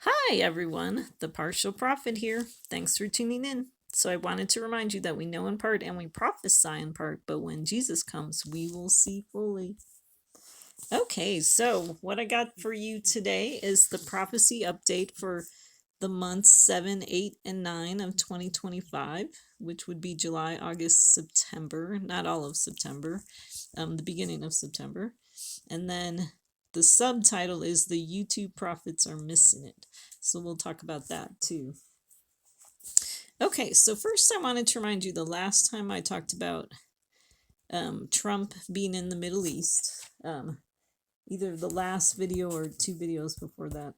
Hi, everyone. The Partial Prophet here. Thanks for tuning in. So, I wanted to remind you that we know in part and we prophesy in part, but when Jesus comes, we will see fully. Okay, so what I got for you today is the prophecy update for the months 7, 8, and 9 of 2025, which would be July, August, September, not all of September, the beginning of September. And then the subtitle is The YouTube Prophets Are Missing It. So we'll talk about that too. Okay, so first I wanted to remind you the last time I talked about Trump being in the Middle East, either the last video or two videos before that.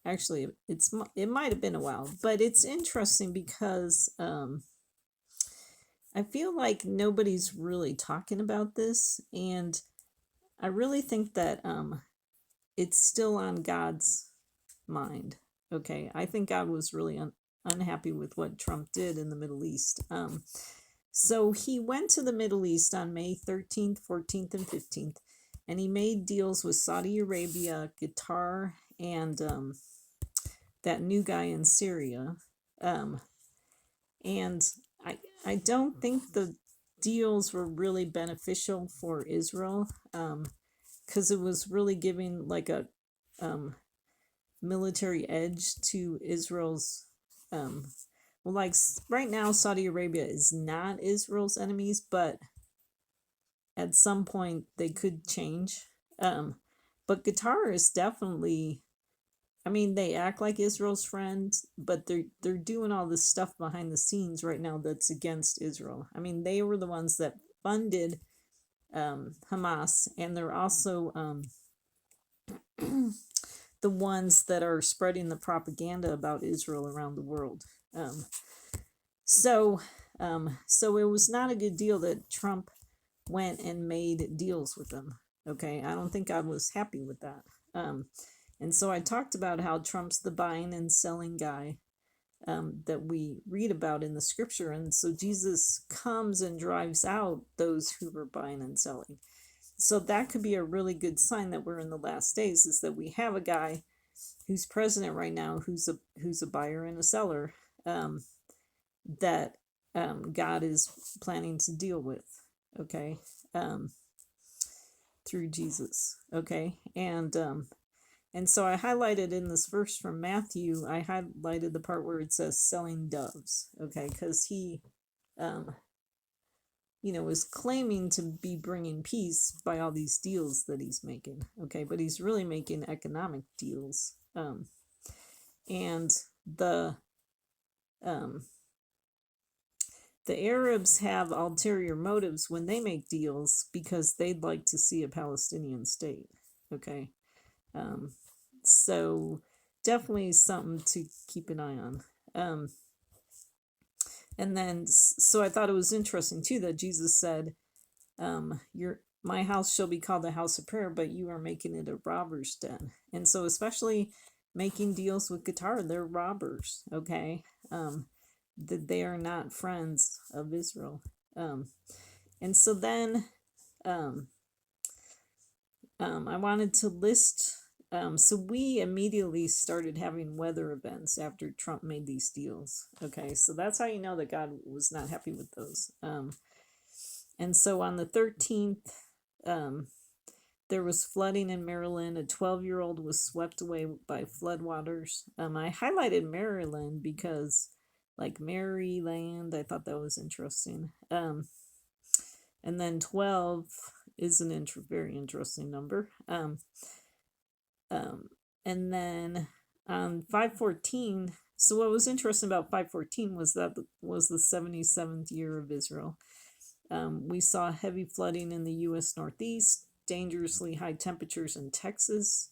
Actually, it might have been a while, but it's interesting because I feel like nobody's really talking about this, and I really think that it's still on God's mind. Okay, I think God was really unhappy with what Trump did in the Middle East. So he went to the Middle East on May 13th, 14th, and 15th, and he made deals with Saudi Arabia, Qatar, and that new guy in Syria. And I don't think the deals were really beneficial for Israel, because it was really giving like a military edge to Israel's. Well, like right now, Saudi Arabia is not Israel's enemies, but at some point they could change. But Qatar is definitely. I mean, they act like Israel's friends, but they're doing all this stuff behind the scenes right now that's against Israel. I mean, they were the ones that funded Hamas, and they're also the ones that are spreading the propaganda about Israel around the world. Um, so, so it was not a good deal that Trump went and made deals with them. Okay, I don't think I was happy with that. And so I talked about how Trump's the buying and selling guy that we read about in the scripture. And so Jesus comes and drives out those who are buying and selling. So that could be a really good sign that we're in the last days, is that we have a guy who's president right now who's a buyer and a seller, that God is planning to deal with, okay, through Jesus, okay, and so I highlighted in this verse from Matthew, I highlighted the part where it says selling doves, okay, because he, is claiming to be bringing peace by all these deals that he's making, okay, but he's really making economic deals, and the um, the Arabs have ulterior motives when they make deals because they'd like to see a Palestinian state, okay, so definitely something to keep an eye on. And then, so I thought it was interesting too that Jesus said, my house shall be called a house of prayer, but you are making it a robber's den. And so, especially making deals with Qatar, they're robbers, okay? That they are not friends of Israel. And so then, I wanted to list. So we immediately started having weather events after Trump made these deals. Okay, so that's how you know that God was not happy with those. And so on the 13th, there was flooding in Maryland. A 12-year-old was swept away by floodwaters. I highlighted Maryland because, like Maryland, I thought that was interesting. And then 12 is an very interesting number. And then on 514, so what was interesting about 514 was that was the 77th year of Israel. We saw heavy flooding in the U.S. Northeast, dangerously high temperatures in Texas,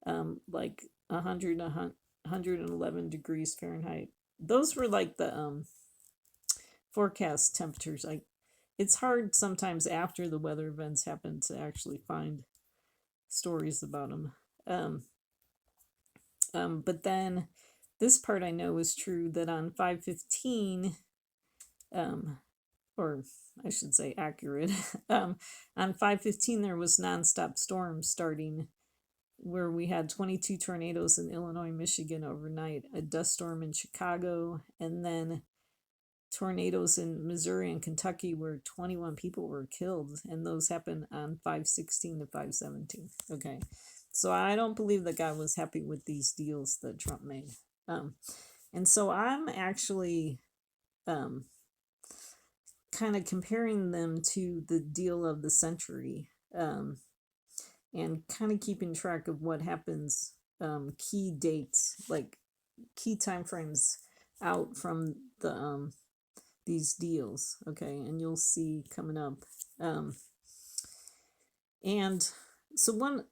like 111 degrees Fahrenheit. Those were like the forecast temperatures. It's hard sometimes after the weather events happen to actually find stories about them. But then this part I know is true, that on 515, or I should say accurate, on 515 there was nonstop storms starting where we had 22 tornadoes in Illinois, Michigan overnight, a dust storm in Chicago, and then tornadoes in Missouri and Kentucky where 21 people were killed, and those happened on 5/16 to 5/17. Okay, so I don't believe that God was happy with these deals that Trump made. And so I'm actually kind of comparing them to the deal of the century, and kind of keeping track of what happens, key dates, like key time frames out from the these deals. Okay, and you'll see coming up. And so one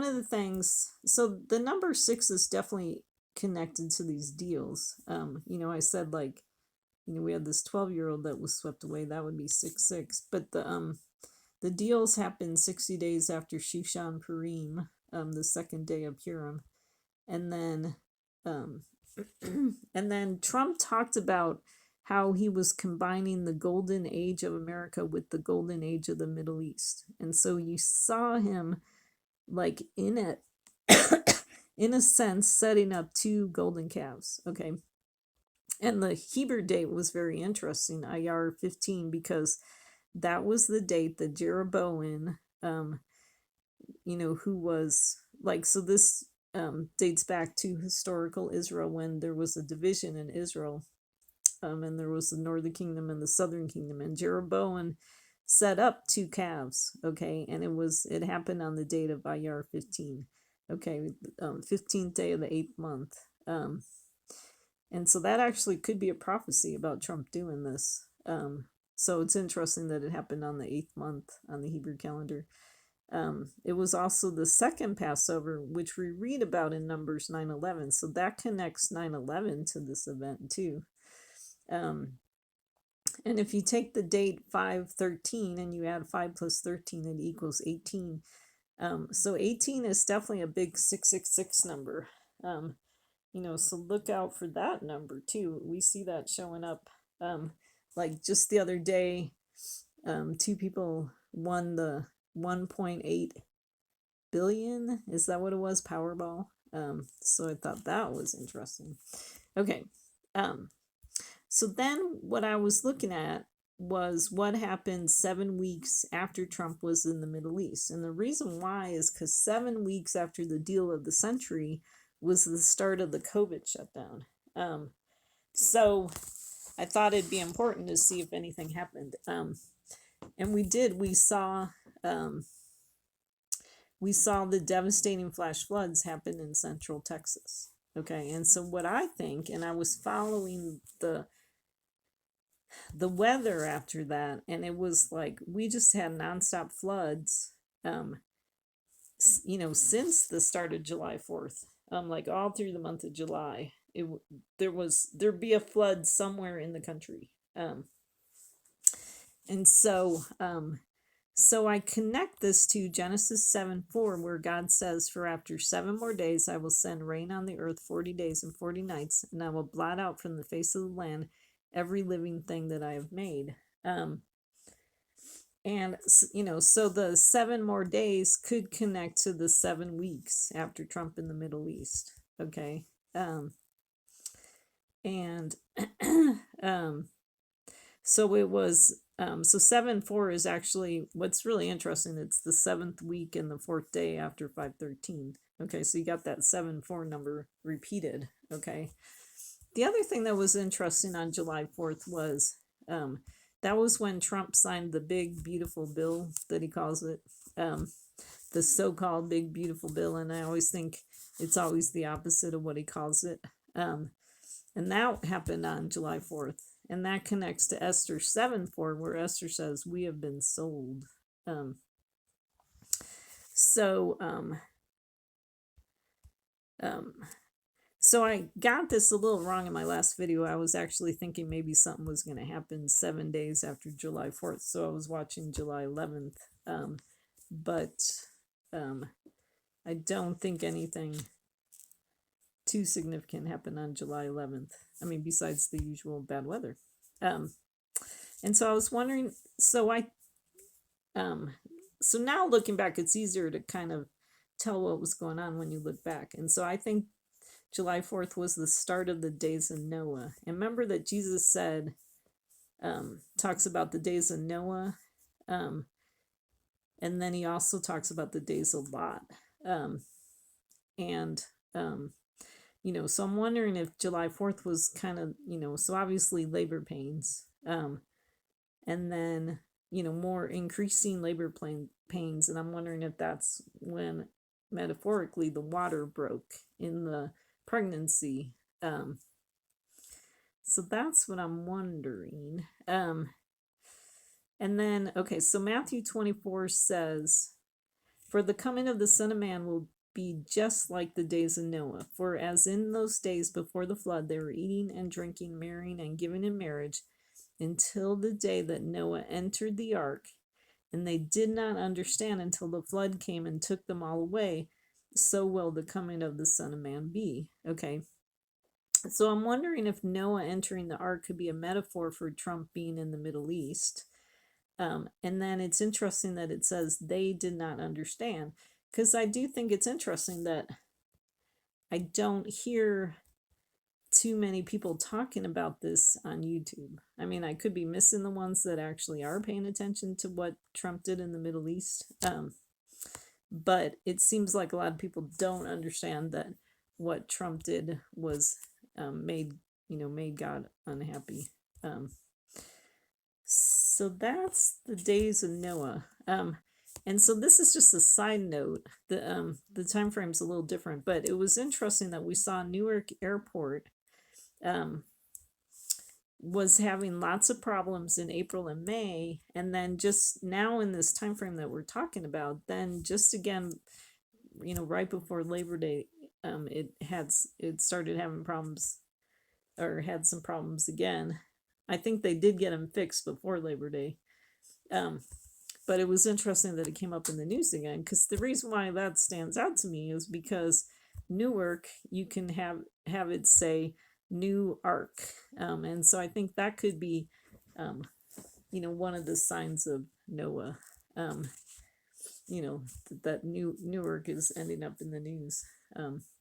of the things, so the number 6 is definitely connected to these deals. I said, like, we had this 12-year-old that was swept away. That would be 6/6. But the deals happened 60 days after Shushan Purim, the second day of Purim, and then and then Trump talked about how he was combining the golden age of America with the golden age of the Middle East, and so you saw him, like, in a in a sense, setting up 2 golden calves. Okay. And the Hebrew date was very interesting, Iyar 15, because that was the date that Jeroboam, who was, like, so this dates back to historical Israel, when there was a division in Israel, and there was the northern kingdom and the southern kingdom, and Jeroboam set up 2 calves. Okay, and it happened on the date of Iyar 15. Okay, 15th day of the 8th month. And so that actually could be a prophecy about Trump doing this. So it's interesting that it happened on the 8th month on the Hebrew calendar. It was also the second Passover, which we read about in Numbers 9:11. So that connects 9/11 to this event too. And if you take the date 5/13 and you add 5 plus 13, it equals 18. So 18 is definitely a big 666 number. So look out for that number too. We see that showing up. Like just the other day, 2 people won the 1.8 billion. Is that what it was? Powerball. So I thought that was interesting. Okay. So then what I was looking at was what happened 7 weeks after Trump was in the Middle East. And the reason why is because 7 weeks after the deal of the century was the start of the COVID shutdown. So I thought it'd be important to see if anything happened. And we did. We saw the devastating flash floods happen in central Texas. Okay, and so what I think, and I was following the weather after that, and it was like we just had nonstop floods, since the start of July 4th, like all through the month of July. There'd be a flood somewhere in the country. And so I connect this to Genesis 7:4, where God says, "For after 7 more days I will send rain on the earth 40 days and 40 nights, and I will blot out from the face of the land every living thing that I have made." And so the 7 more days could connect to the 7 weeks after Trump in the Middle East. Okay. And so it was, so 7/4 is actually what's really interesting. It's the 7th week and the 4th day after 5/13. Okay, so you got that 7/4 number repeated. Okay. The other thing that was interesting on July 4th was, that was when Trump signed the big beautiful bill that he calls it, the so-called big beautiful bill, and I always think it's always the opposite of what he calls it. And that happened on July 4th, and that connects to Esther 7:4, where Esther says, "We have been sold." So I got this a little wrong in my last video. I was actually thinking maybe something was going to happen 7 days after July 4th. So I was watching July 11th. But I don't think anything too significant happened on July 11th. I mean, besides the usual bad weather. And so I was wondering, so now looking back, it's easier to kind of tell what was going on when you look back. And so I think July 4th was the start of the days of Noah. And remember that Jesus said, talks about the days of Noah, and then he also talks about the days of Lot. And so I'm wondering if July 4th was kind of, so obviously labor pains, and then, more increasing labor pains. And I'm wondering if that's when metaphorically the water broke in the pregnancy. So that's what I'm wondering. And then, okay, so Matthew 24 says, "For the coming of the Son of Man will be just like the days of Noah. For as in those days before the flood, they were eating and drinking, marrying and giving in marriage, until the day that Noah entered the ark. And they did not understand until the flood came and took them all away. So will the coming of the Son of Man be." Okay. So I'm wondering if Noah entering the ark could be a metaphor for Trump being in the Middle East. And then it's interesting that it says they did not understand, because I do think it's interesting that I don't hear too many people talking about this on YouTube. I mean, I could be missing the ones that actually are paying attention to what Trump did in the Middle East. But it seems like a lot of people don't understand that what Trump did was made God unhappy. So that's the days of Noah. And so this is just a side note. The time frame's a little different, but it was interesting that we saw Newark Airport was having lots of problems in April and May, and then just now in this time frame that we're talking about, then just again, right before Labor Day, it started having problems, or had some problems again. I think they did get them fixed before Labor Day. But it was interesting that it came up in the news again, because the reason why that stands out to me is because Newark, you can have it say New Ark. And so I think that could be, one of the signs of Noah, that Newark is ending up in the news.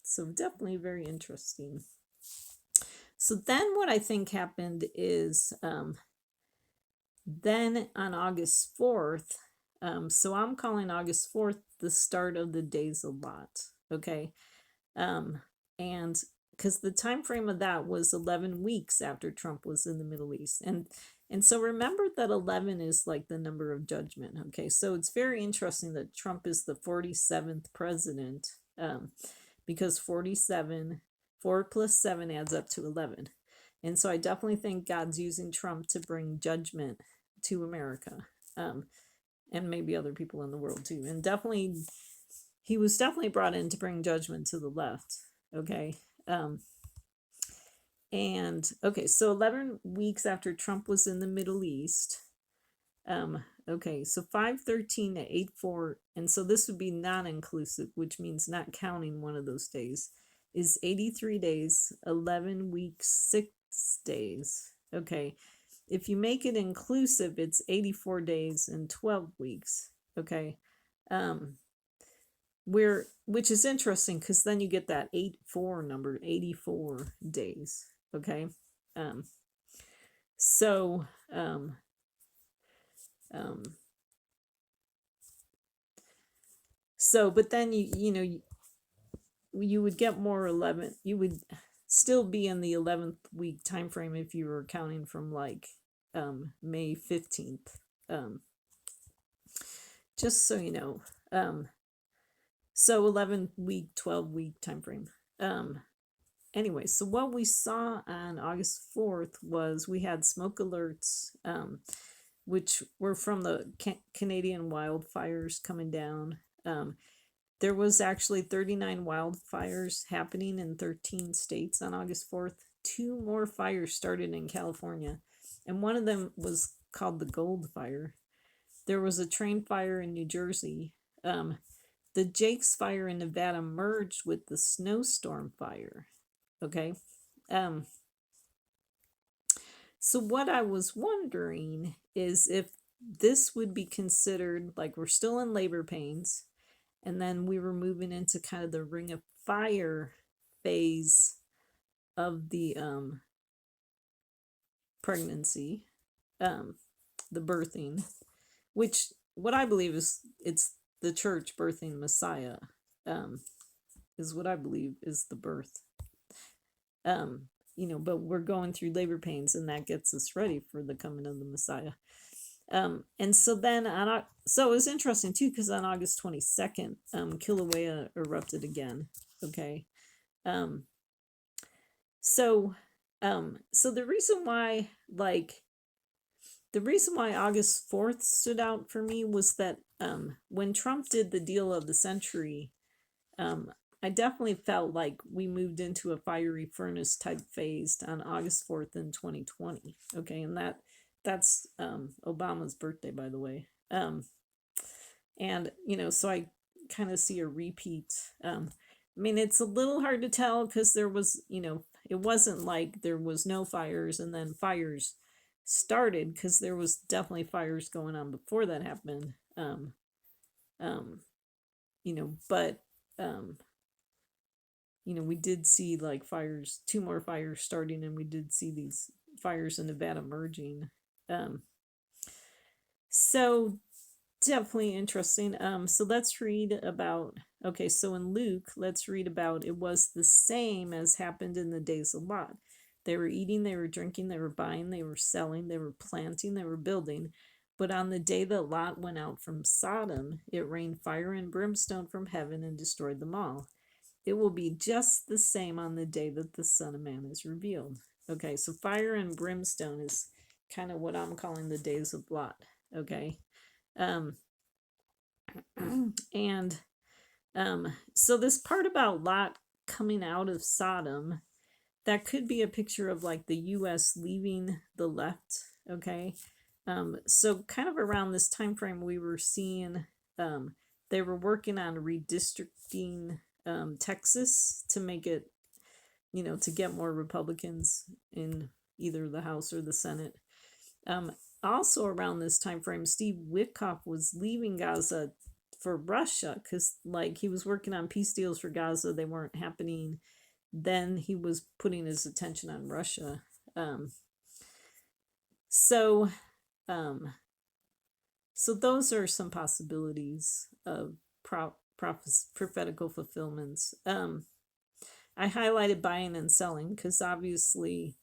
So definitely very interesting. So then what I think happened is, then on August 4th, so I'm calling August 4th the start of the days of Lot. Okay. And because the time frame of that was 11 weeks after Trump was in the Middle East. And so remember that 11 is like the number of judgment. Okay. So it's very interesting that Trump is the 47th president, because 47, 4 plus 7 adds up to 11. And so I definitely think God's using Trump to bring judgment to America, and maybe other people in the world too. And definitely, he was definitely brought in to bring judgment to the left. Okay. And okay, so 11 weeks after Trump was in the Middle East. Okay, so 513 to 84, and so this would be non-inclusive, which means not counting one of those days, is 83 days, 11 weeks, 6 days. Okay, if you make it inclusive, it's 84 days and 12 weeks. Okay, which is interesting, because then you get that 84 number, 84 days. Okay, so but then you would get more 11. You would still be in the 11th week time frame if you were counting from like May 15th. Just so you know. So 11 week, 12 week time frame. Anyway, so what we saw on August 4th was we had smoke alerts, which were from the Canadian wildfires coming down. There was actually 39 wildfires happening in 13 states on August 4th. 2 more fires started in California, and one of them was called the Gold Fire. There was a train fire in New Jersey. The Jake's Fire in Nevada merged with the Snowstorm Fire. Okay. So what I was wondering is if this would be considered, like, we're still in labor pains, and then we were moving into kind of the Ring of Fire phase of the pregnancy, the birthing, which what I believe is it's the church birthing Messiah, is what I believe is the birth. But we're going through labor pains, and that gets us ready for the coming of the Messiah. And so then so it was interesting too, because on August 22nd, Kilauea erupted again. Okay. So the reason why August 4th stood out for me was that when Trump did the deal of the century, I definitely felt like we moved into a fiery furnace type phase on August 4th in 2020. Okay, and that's Obama's birthday, by the way. And so I kind of see a repeat. I mean, it's a little hard to tell because there was, it wasn't like there was no fires and then fires started, because there was definitely fires going on before that happened. But we did see like fires, 2 more fires starting, and we did see these fires in Nevada merging. So definitely interesting. So let's read about, so in Luke, let's read about, it was the same as happened in the days of Lot. They were eating, they were drinking, they were buying, they were selling, they were planting, they were building. But on the day that Lot went out from Sodom, it rained fire and brimstone from heaven and destroyed them all. It will be just the same on the day that the Son of Man is revealed. Okay, so fire and brimstone is kind of what I'm calling the days of Lot. Okay. And so this part about Lot coming out of Sodom, that could be a picture of like the US leaving the left. Okay. So kind of around this time frame, we were seeing they were working on redistricting Texas to make it, to get more Republicans in either the House or the Senate. Also around this time frame, Steve Witkoff was leaving Gaza for Russia, because like he was working on peace deals for Gaza, they weren't happening. Then he was putting his attention on Russia. So those are some possibilities of prophetical fulfillments. I highlighted buying and selling because obviously,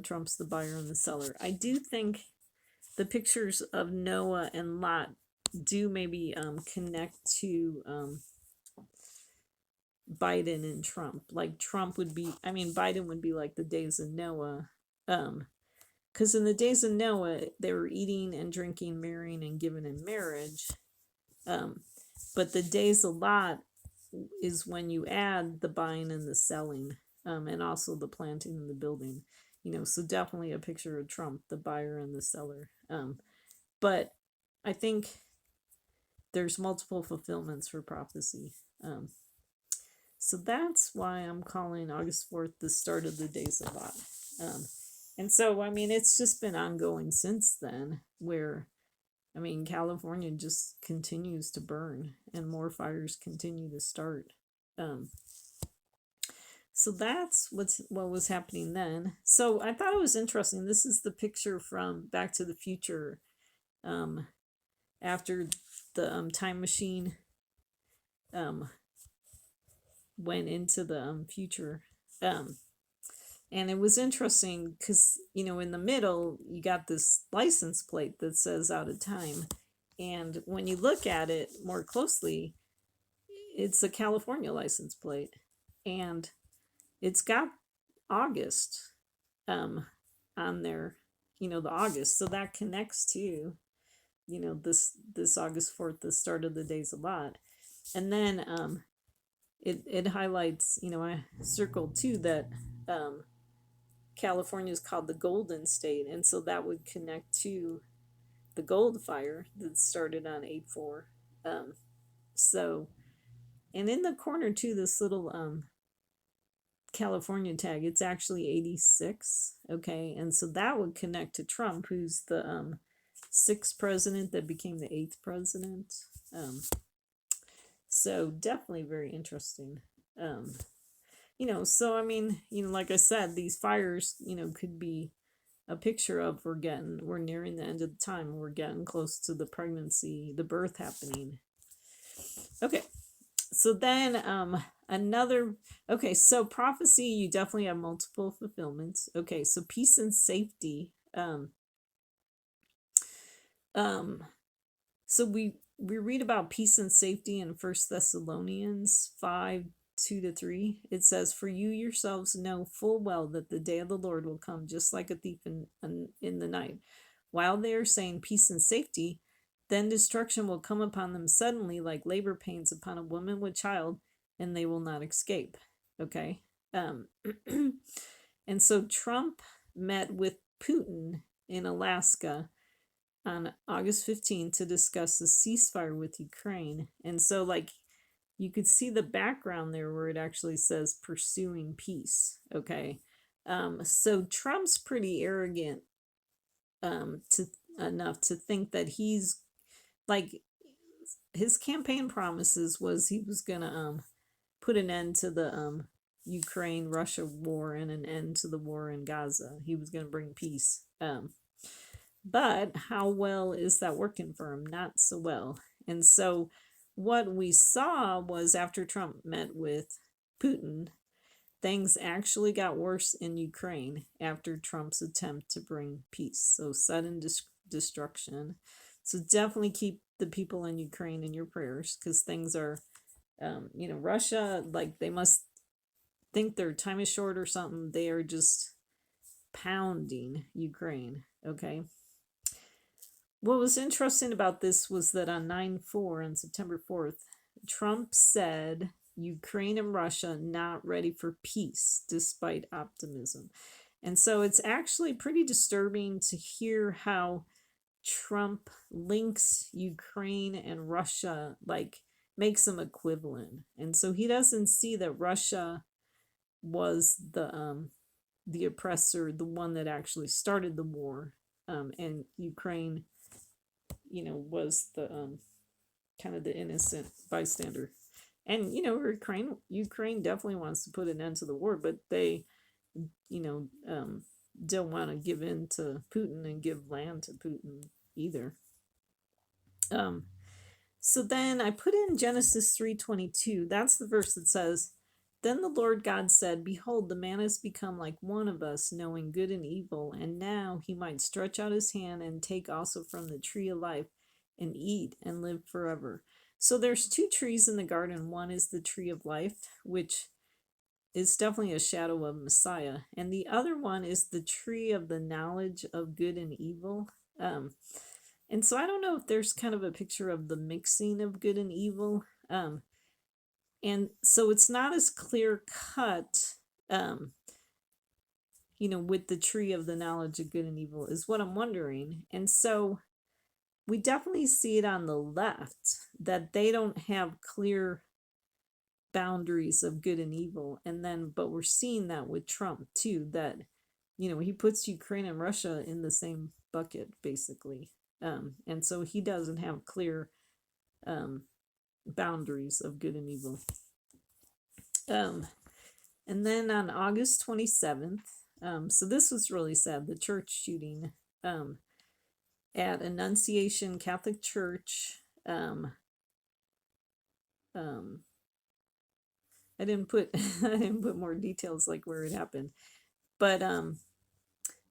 Trump's the buyer and the seller. I do think the pictures of Noah and Lot do maybe connect to Biden and Trump. Like Biden would be like the days of Noah. Because in the days of Noah, they were eating and drinking, marrying and giving in marriage. But the days of Lot is when you add the buying and the selling, and also the planting and the building. So definitely a picture of Trump, the buyer and the seller. But I think there's multiple fulfillments for prophecy. So that's why I'm calling August 4th the start of the days of Lot. And so, it's just been ongoing since then, where, California just continues to burn and more fires continue to start. So that's what was happening then. So I thought it was interesting. This is the picture from Back to the Future, after the time machine went into the future. And it was interesting because, in the middle, you got this license plate that says out of time. And when you look at it more closely, it's a California license plate. And it's got August on there, the August. So that connects to, this August 4th, the start of the days of Lot. And then it highlights, I circled too that California is called the Golden State, and so that would connect to the gold fire that started on 8/4. So, and in the corner too, this little California tag, it's actually 86. Okay, and so that would connect to Trump, who's the 6th president that became the 8th president. So definitely very interesting. Um, so I mean, like I said, these fires, could be a picture of we're nearing the end of the time. We're getting close to the pregnancy, the birth happening. Okay. So then so prophecy, you definitely have multiple fulfillments. Okay, so peace and safety. Um so we read about peace and safety in First Thessalonians 5:2-3. It says, "For you yourselves know full well that the day of the Lord will come just like a thief in the night. While they are saying peace and safety, then destruction will come upon them suddenly like labor pains upon a woman with child, and they will not escape." Okay. Um, and so Trump met with Putin in Alaska on August 15th to discuss the ceasefire with Ukraine. And so, like, you could see the background there where it actually says pursuing peace. Okay. So Trump's pretty arrogant to enough to think that he's like his campaign promises was he was gonna put an end to the Ukraine Russia war and an end to the war in Gaza. He was gonna bring peace. But how well is that working for him? Not so well. And so what we saw was after Trump met with Putin, things actually got worse in Ukraine after Trump's attempt to bring peace. So sudden destruction. So definitely keep the people in Ukraine in your prayers because things are, Russia, like they must think their time is short or something. They are just pounding Ukraine. Okay. What was interesting about this was that on 9/4, on September 4th, Trump said Ukraine and Russia not ready for peace despite optimism. And so it's actually pretty disturbing to hear how Trump links Ukraine and Russia, like makes them equivalent. And so he doesn't see that Russia was the oppressor, the one that actually started the war, and Ukraine was the kind of the innocent bystander. And Ukraine definitely wants to put an end to the war, but they you know don't want to give in to Putin and give land to Putin either. um so then I put in Genesis 3:22. That's the verse that says, "Then the Lord God said, Behold, the man has become like one of us, knowing good and evil, and now he might stretch out his hand and take also from the tree of life and eat and live forever." So there's two trees in the garden. One is the tree of life, which is definitely a shadow of Messiah, and the other one is the tree of the knowledge of good and evil. And so I don't know if there's kind of a picture of the mixing of good and evil. And so it's not as clear cut, um, with the tree of the knowledge of good and evil, is what I'm wondering. And so we definitely see it on the left that they don't have clear boundaries of good and evil. And then, but we're seeing that with Trump too, that, he puts Ukraine and Russia in the same bucket, basically. And so he doesn't have clear boundaries of good and evil. And then on August 27th, so this was really sad, the church shooting at Annunciation Catholic Church. I didn't put I didn't put more details like where it happened, but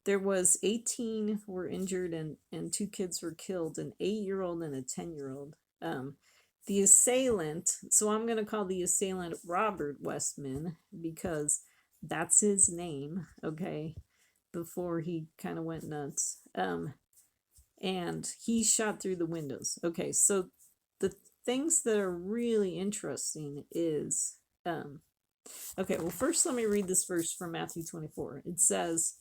there was 18 were injured and 2 kids were killed, an 8-year-old and a 10-year-old. The assailant, so I'm going to call the assailant Robert Westman because that's his name, okay, before he kind of went nuts. And he shot through the windows. Okay, so the things that are really interesting is, okay, well, first let me read this verse from Matthew 24. It says,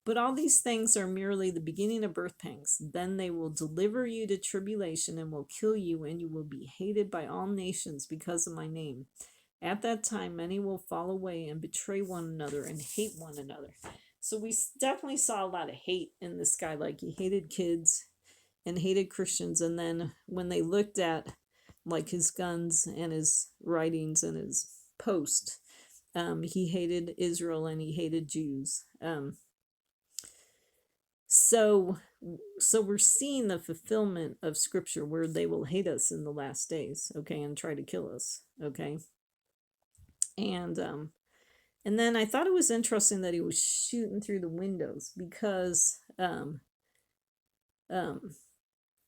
"But all these things are merely the beginning of birth pangs. Then they will deliver you to tribulation and will kill you, and you will be hated by all nations because of my name. At that time, many will fall away and betray one another and hate one another." So we definitely saw a lot of hate in this guy. Like he hated kids and hated Christians. And then when they looked at like his guns and his writings and his post. He hated Israel and he hated Jews. So we're seeing the fulfillment of scripture where they will hate us in the last days, okay, and try to kill us, okay. And then I thought it was interesting that he was shooting through the windows because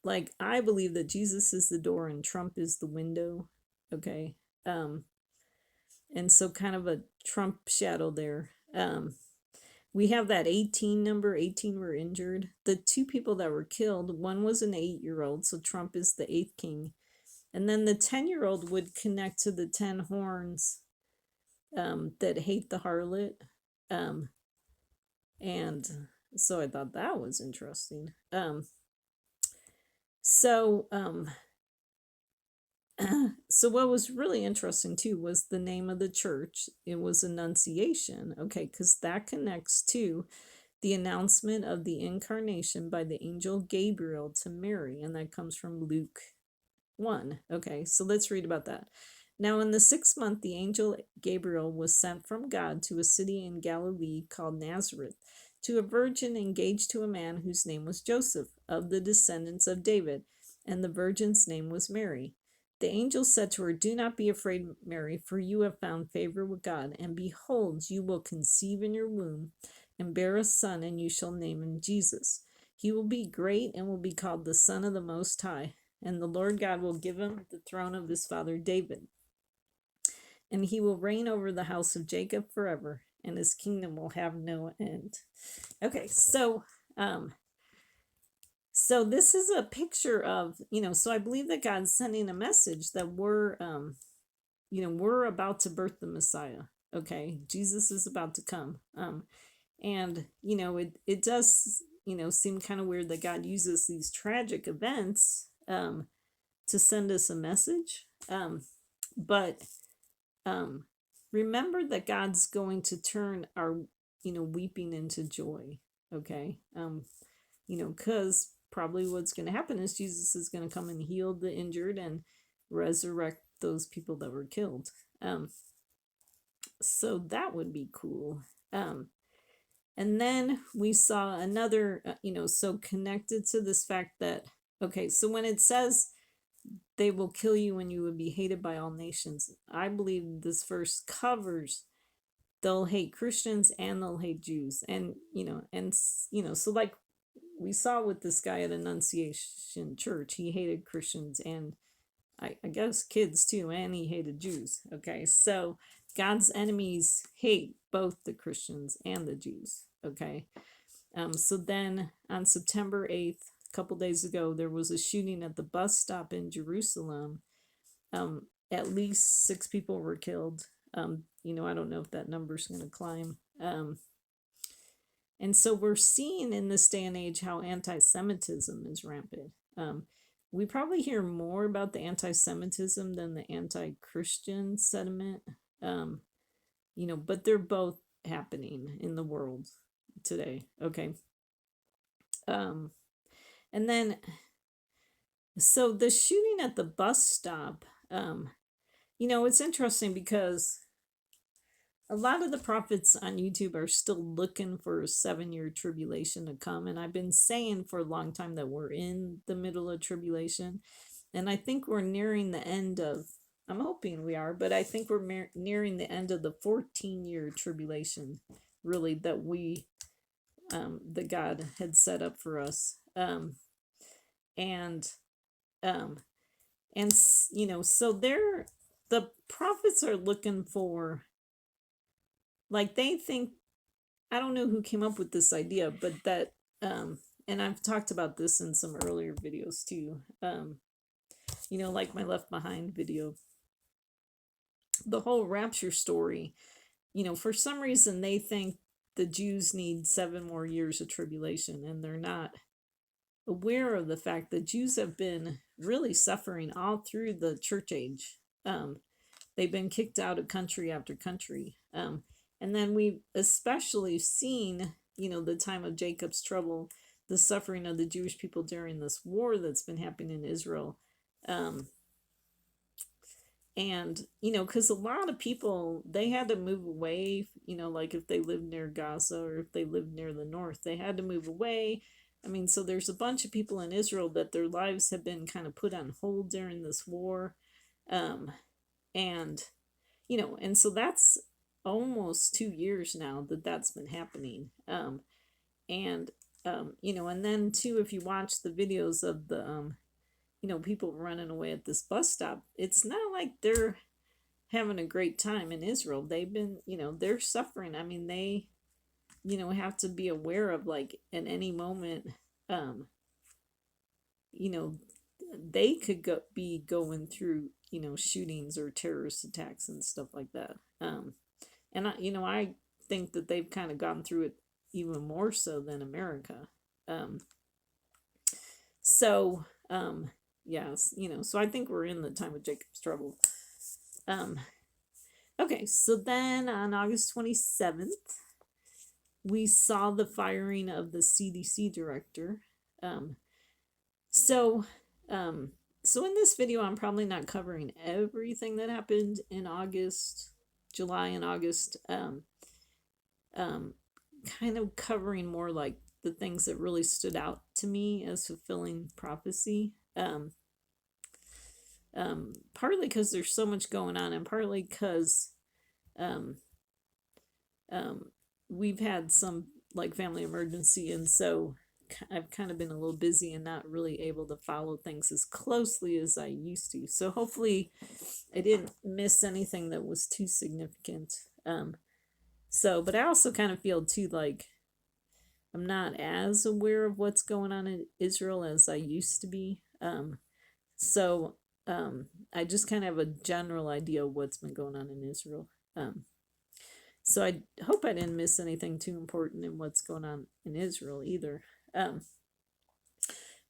like I believe that Jesus is the door and Trump is the window, okay. And so kind of a Trump shadow there. We have that 18 number. 18 were injured. The two people that were killed, one was an 8-year-old, so Trump is the 8th king. And then the 10-year-old would connect to the 10 horns that hate the harlot. And so I thought that was interesting. So what was really interesting too was the name of the church. It was Annunciation, okay, because that connects to the announcement of the incarnation by the angel Gabriel to Mary, and that comes from Luke 1. Okay, so let's read about that. Now, in the 6th month, the angel Gabriel was sent from God to a city in Galilee called Nazareth, to a virgin engaged to a man whose name was Joseph, of the descendants of David, and the virgin's name was Mary. The angel said to her, "Do not be afraid, Mary, for you have found favor with God, and behold, you will conceive in your womb and bear a son, and you shall name him Jesus. He will be great and will be called the Son of the Most High, and the Lord God will give him the throne of his father David. And he will reign over the house of Jacob forever, and his kingdom will have no end." Okay, so this is a picture of, so I believe that God's sending a message that we're about to birth the Messiah. Okay, Jesus is about to come. And it does seem kind of weird that God uses these tragic events to send us a message. But remember that God's going to turn our weeping into joy. Okay, because probably what's going to happen is Jesus is going to come and heal the injured and resurrect those people that were killed. So that would be cool. And then we saw another, so connected to this fact that, okay, so when it says they will kill you and you will be hated by all nations, I believe this verse covers they'll hate Christians and they'll hate Jews. And, so like we saw with this guy at Annunciation Church, he hated Christians and I guess kids too, and he hated Jews. Okay, so God's enemies hate both the Christians and the Jews. Okay, so then on September 8th, a couple days ago, there was a shooting at the bus stop in Jerusalem. At least 6 people were killed. I don't know if that number's going to climb. And so we're seeing in this day and age how anti-Semitism is rampant. We probably hear more about the anti-Semitism than the anti-Christian sentiment, but they're both happening in the world today. Okay. And then, so the shooting at the bus stop, it's interesting because a lot of the prophets on YouTube are still looking for a 7-year tribulation to come. And I've been saying for a long time that we're in the middle of tribulation. And I think we're nearing the end of, I'm hoping we are, but I think we're nearing the end of the 14-year tribulation, really, that that God had set up for us. So the prophets are looking for, like, they think, I don't know who came up with this idea, but that, and I've talked about this in some earlier videos too, like my Left Behind video, the whole rapture story, for some reason they think the Jews need 7 more years of tribulation, and they're not aware of the fact that Jews have been really suffering all through the church age. They've been kicked out of country after country. And then we've especially seen, the time of Jacob's trouble, the suffering of the Jewish people during this war that's been happening in Israel. and because a lot of people, they had to move away, like if they lived near Gaza or if they lived near the north, they had to move away. I mean, so there's a bunch of people in Israel that their lives have been kind of put on hold during this war. um and and so that's almost 2 years now that that's been happening. And and then too, if you watch the videos of the people running away at this bus stop, it's not like they're having a great time in Israel. They've been, they're suffering. I mean, they, have to be aware of, like, at any moment, um, you know, they could be going through, shootings or terrorist attacks and stuff like that. And I think that they've kind of gone through it even more so than America. Um, so, yes, so I think we're in the time of Jacob's trouble. Um, okay, so then on August 27th, we saw the firing of the CDC director. Um, so, so in this video, I'm probably not covering everything that happened in August, July, and August. Um, kind of covering more like the things that really stood out to me as fulfilling prophecy. Partly because there's so much going on, and partly because um, um, we've had some like family emergency, and so I've kind of been a little busy and not really able to follow things as closely as I used to. So hopefully I didn't miss anything that was too significant. But I also kind of feel too like I'm not as aware of what's going on in Israel as I used to be. So I just kind of have a general idea of what's been going on in Israel. So I hope I didn't miss anything too important in what's going on in Israel either.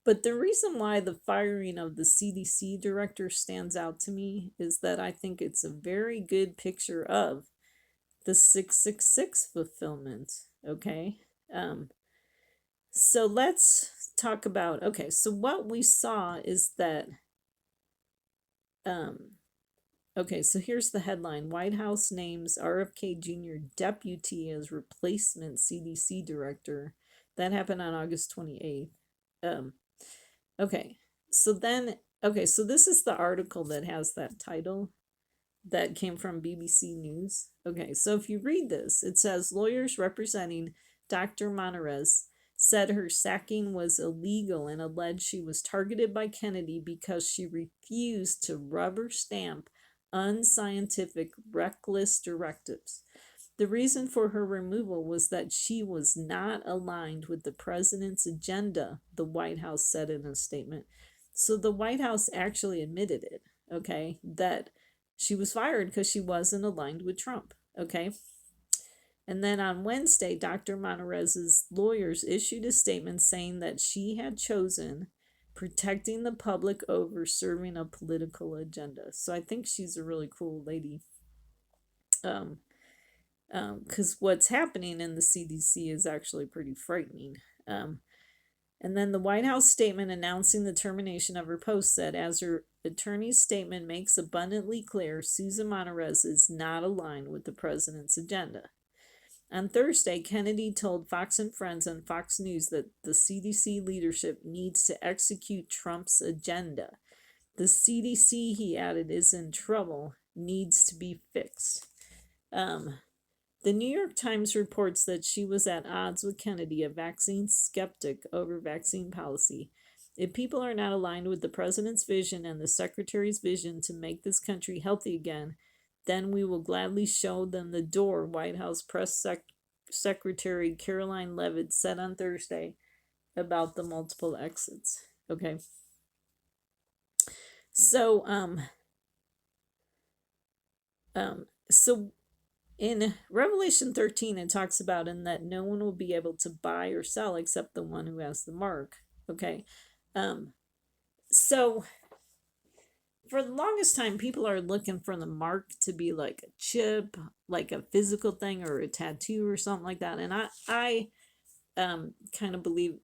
But the reason why the firing of the CDC director stands out to me is that I think it's a very good picture of the 666 fulfillment. Okay. So let's talk about, okay, so what we saw is that, okay, so here's the headline. White House names RFK Jr. deputy as replacement CDC director. That happened on August 28th. Okay, so this is the article that has that title that came from BBC News. Okay, so if you read this, it says lawyers representing Dr. Monarez said her sacking was illegal and alleged she was targeted by Kennedy because she refused to rubber stamp unscientific, reckless directives. The reason for her removal was that she was not aligned with the president's agenda, the White House said in a statement. So the White House actually admitted it, okay, that she was fired because she wasn't aligned with Trump, okay? And then on Wednesday, Dr. Monarez's lawyers issued a statement saying that she had chosen protecting the public over serving a political agenda. So I think she's a really cool lady. Because what's happening in the CDC is actually pretty frightening. And then the White House statement announcing the termination of her post said, as her attorney's statement makes abundantly clear, Susan Monarez is not aligned with the president's agenda. On Thursday, Kennedy told Fox and Friends on Fox News that the CDC leadership needs to execute Trump's agenda. The CDC, he added, is in trouble, needs to be fixed. The New York Times reports that she was at odds with Kennedy, a vaccine skeptic, over vaccine policy. If people are not aligned with the president's vision and the secretary's vision to make this country healthy again, then we will gladly show them the door, White House Press Secretary Caroline Leavitt said on Thursday about the multiple exits. Okay. So, so in Revelation 13, it talks about in that no one will be able to buy or sell except the one who has the mark. Okay. So for the longest time, people are looking for the mark to be like a chip, like a physical thing or a tattoo or something like that. And I kind of believe,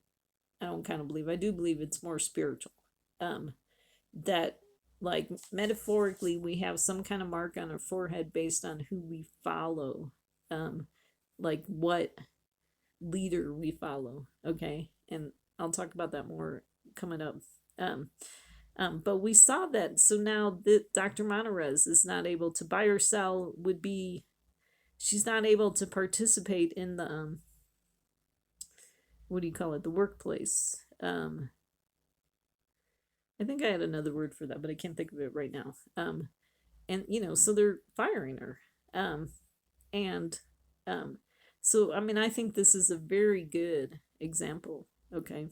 I don't kind of believe, I do believe it's more spiritual. That like metaphorically, we have some kind of mark on our forehead based on who we follow, like what leader we follow. Okay, and I'll talk about that more coming up. Um, but we saw that. So now that Dr. Monterez is not able to buy or sell, she's not able to participate in the what do you call it? The workplace. I think I had another word for that, but I can't think of it right now. And so they're firing her. And so I mean, I think this is a very good example. Okay.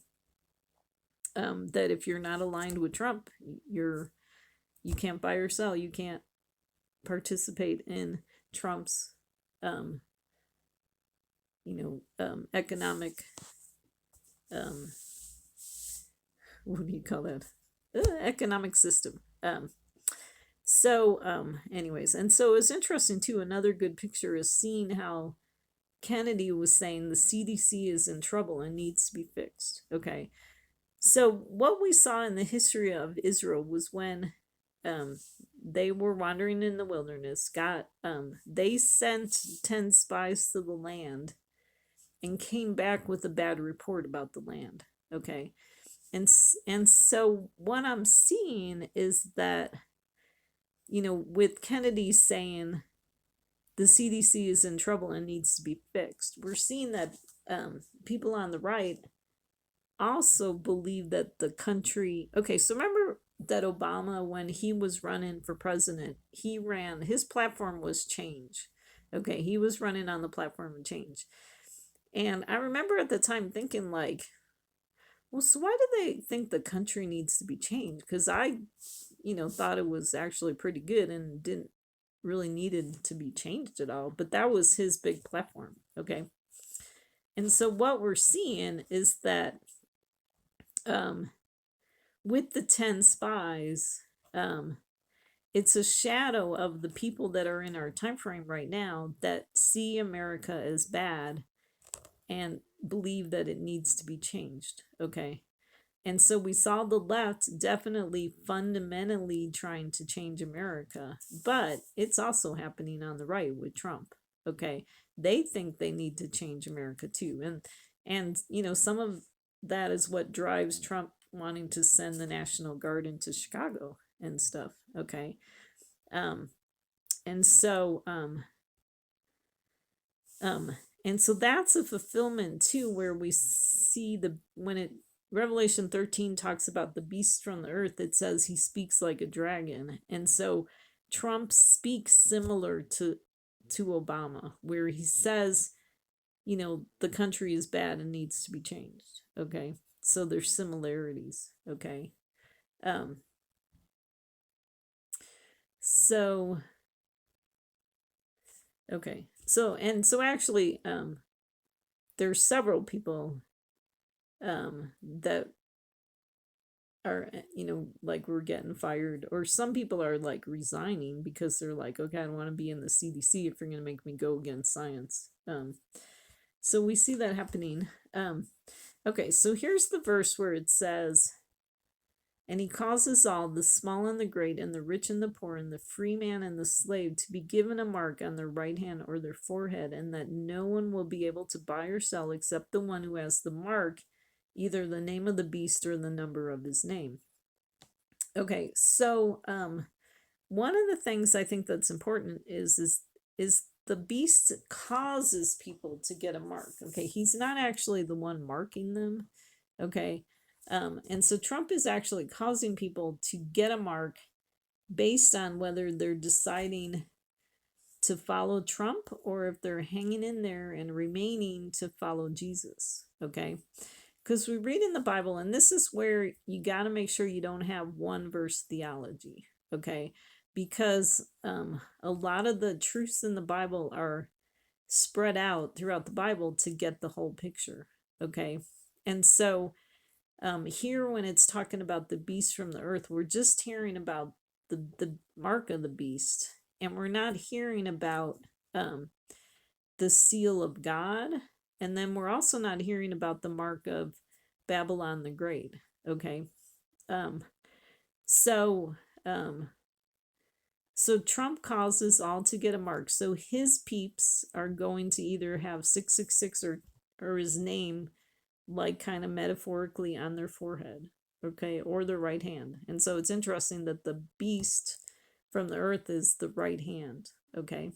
That if you're not aligned with Trump, you can't buy or sell. You can't participate in Trump's economic what do you call that? Economic system. Anyways, and so it's interesting too. Another good picture is seeing how Kennedy was saying the CDC is in trouble and needs to be fixed. Okay. So what we saw in the history of Israel was when they were wandering in the wilderness, they sent 10 spies to the land and came back with a bad report about the land. Okay. And so what I'm seeing is that, with Kennedy saying the CDC is in trouble and needs to be fixed, we're seeing that people on the right also believe that the country. Okay, so remember that Obama, when he was running for president, his platform was change. Okay, he was running on the platform of change. And I remember at the time thinking, like, well, so why do they think the country needs to be changed? Because I, thought it was actually pretty good and didn't really needed to be changed at all. But that was his big platform. Okay. And so what we're seeing is that with the 10 spies, it's a shadow of the people that are in our time frame right now that see America as bad and believe that it needs to be changed. Okay. And so we saw the left definitely fundamentally trying to change America, but it's also happening on the right with Trump. Okay. They think they need to change America too. And some of that is what drives Trump wanting to send the National Guard into Chicago and stuff. Okay. And so that's a fulfillment too, where we see Revelation 13 talks about the beast from the earth. It says he speaks like a dragon. And so Trump speaks similar to Obama, where he says, the country is bad and needs to be changed. Okay. So there's similarities. Okay. Okay. So actually, there's several people that are, like we're getting fired, or some people are like resigning because they're like, okay, I don't want to be in the CDC if you're going to make me go against science. So we see that happening. Okay, so here's the verse where it says, and he causes all, the small and the great, and the rich and the poor, and the free man and the slave, to be given a mark on their right hand or their forehead, and that no one will be able to buy or sell except the one who has the mark, either the name of the beast or the number of his name. Okay, so one of the things I think that's important is the beast causes people to get a mark. Okay, he's not actually the one marking them. Okay. And so Trump is actually causing people to get a mark based on whether they're deciding to follow Trump or if they're hanging in there and remaining to follow Jesus. Okay. Because we read in the Bible, and this is where you got to make sure you don't have one verse theology. Okay. Because a lot of the truths in the Bible are spread out throughout the Bible to get the whole picture. Okay. And so here, when it's talking about the beast from the earth, we're just hearing about the mark of the beast, and we're not hearing about the seal of God, and then we're also not hearing about the mark of Babylon the Great. Okay. So So Trump calls us all to get a mark. So his peeps are going to either have 666 or his name, like kind of metaphorically on their forehead, okay, or their right hand. And so it's interesting that the beast from the earth is the right hand, okay.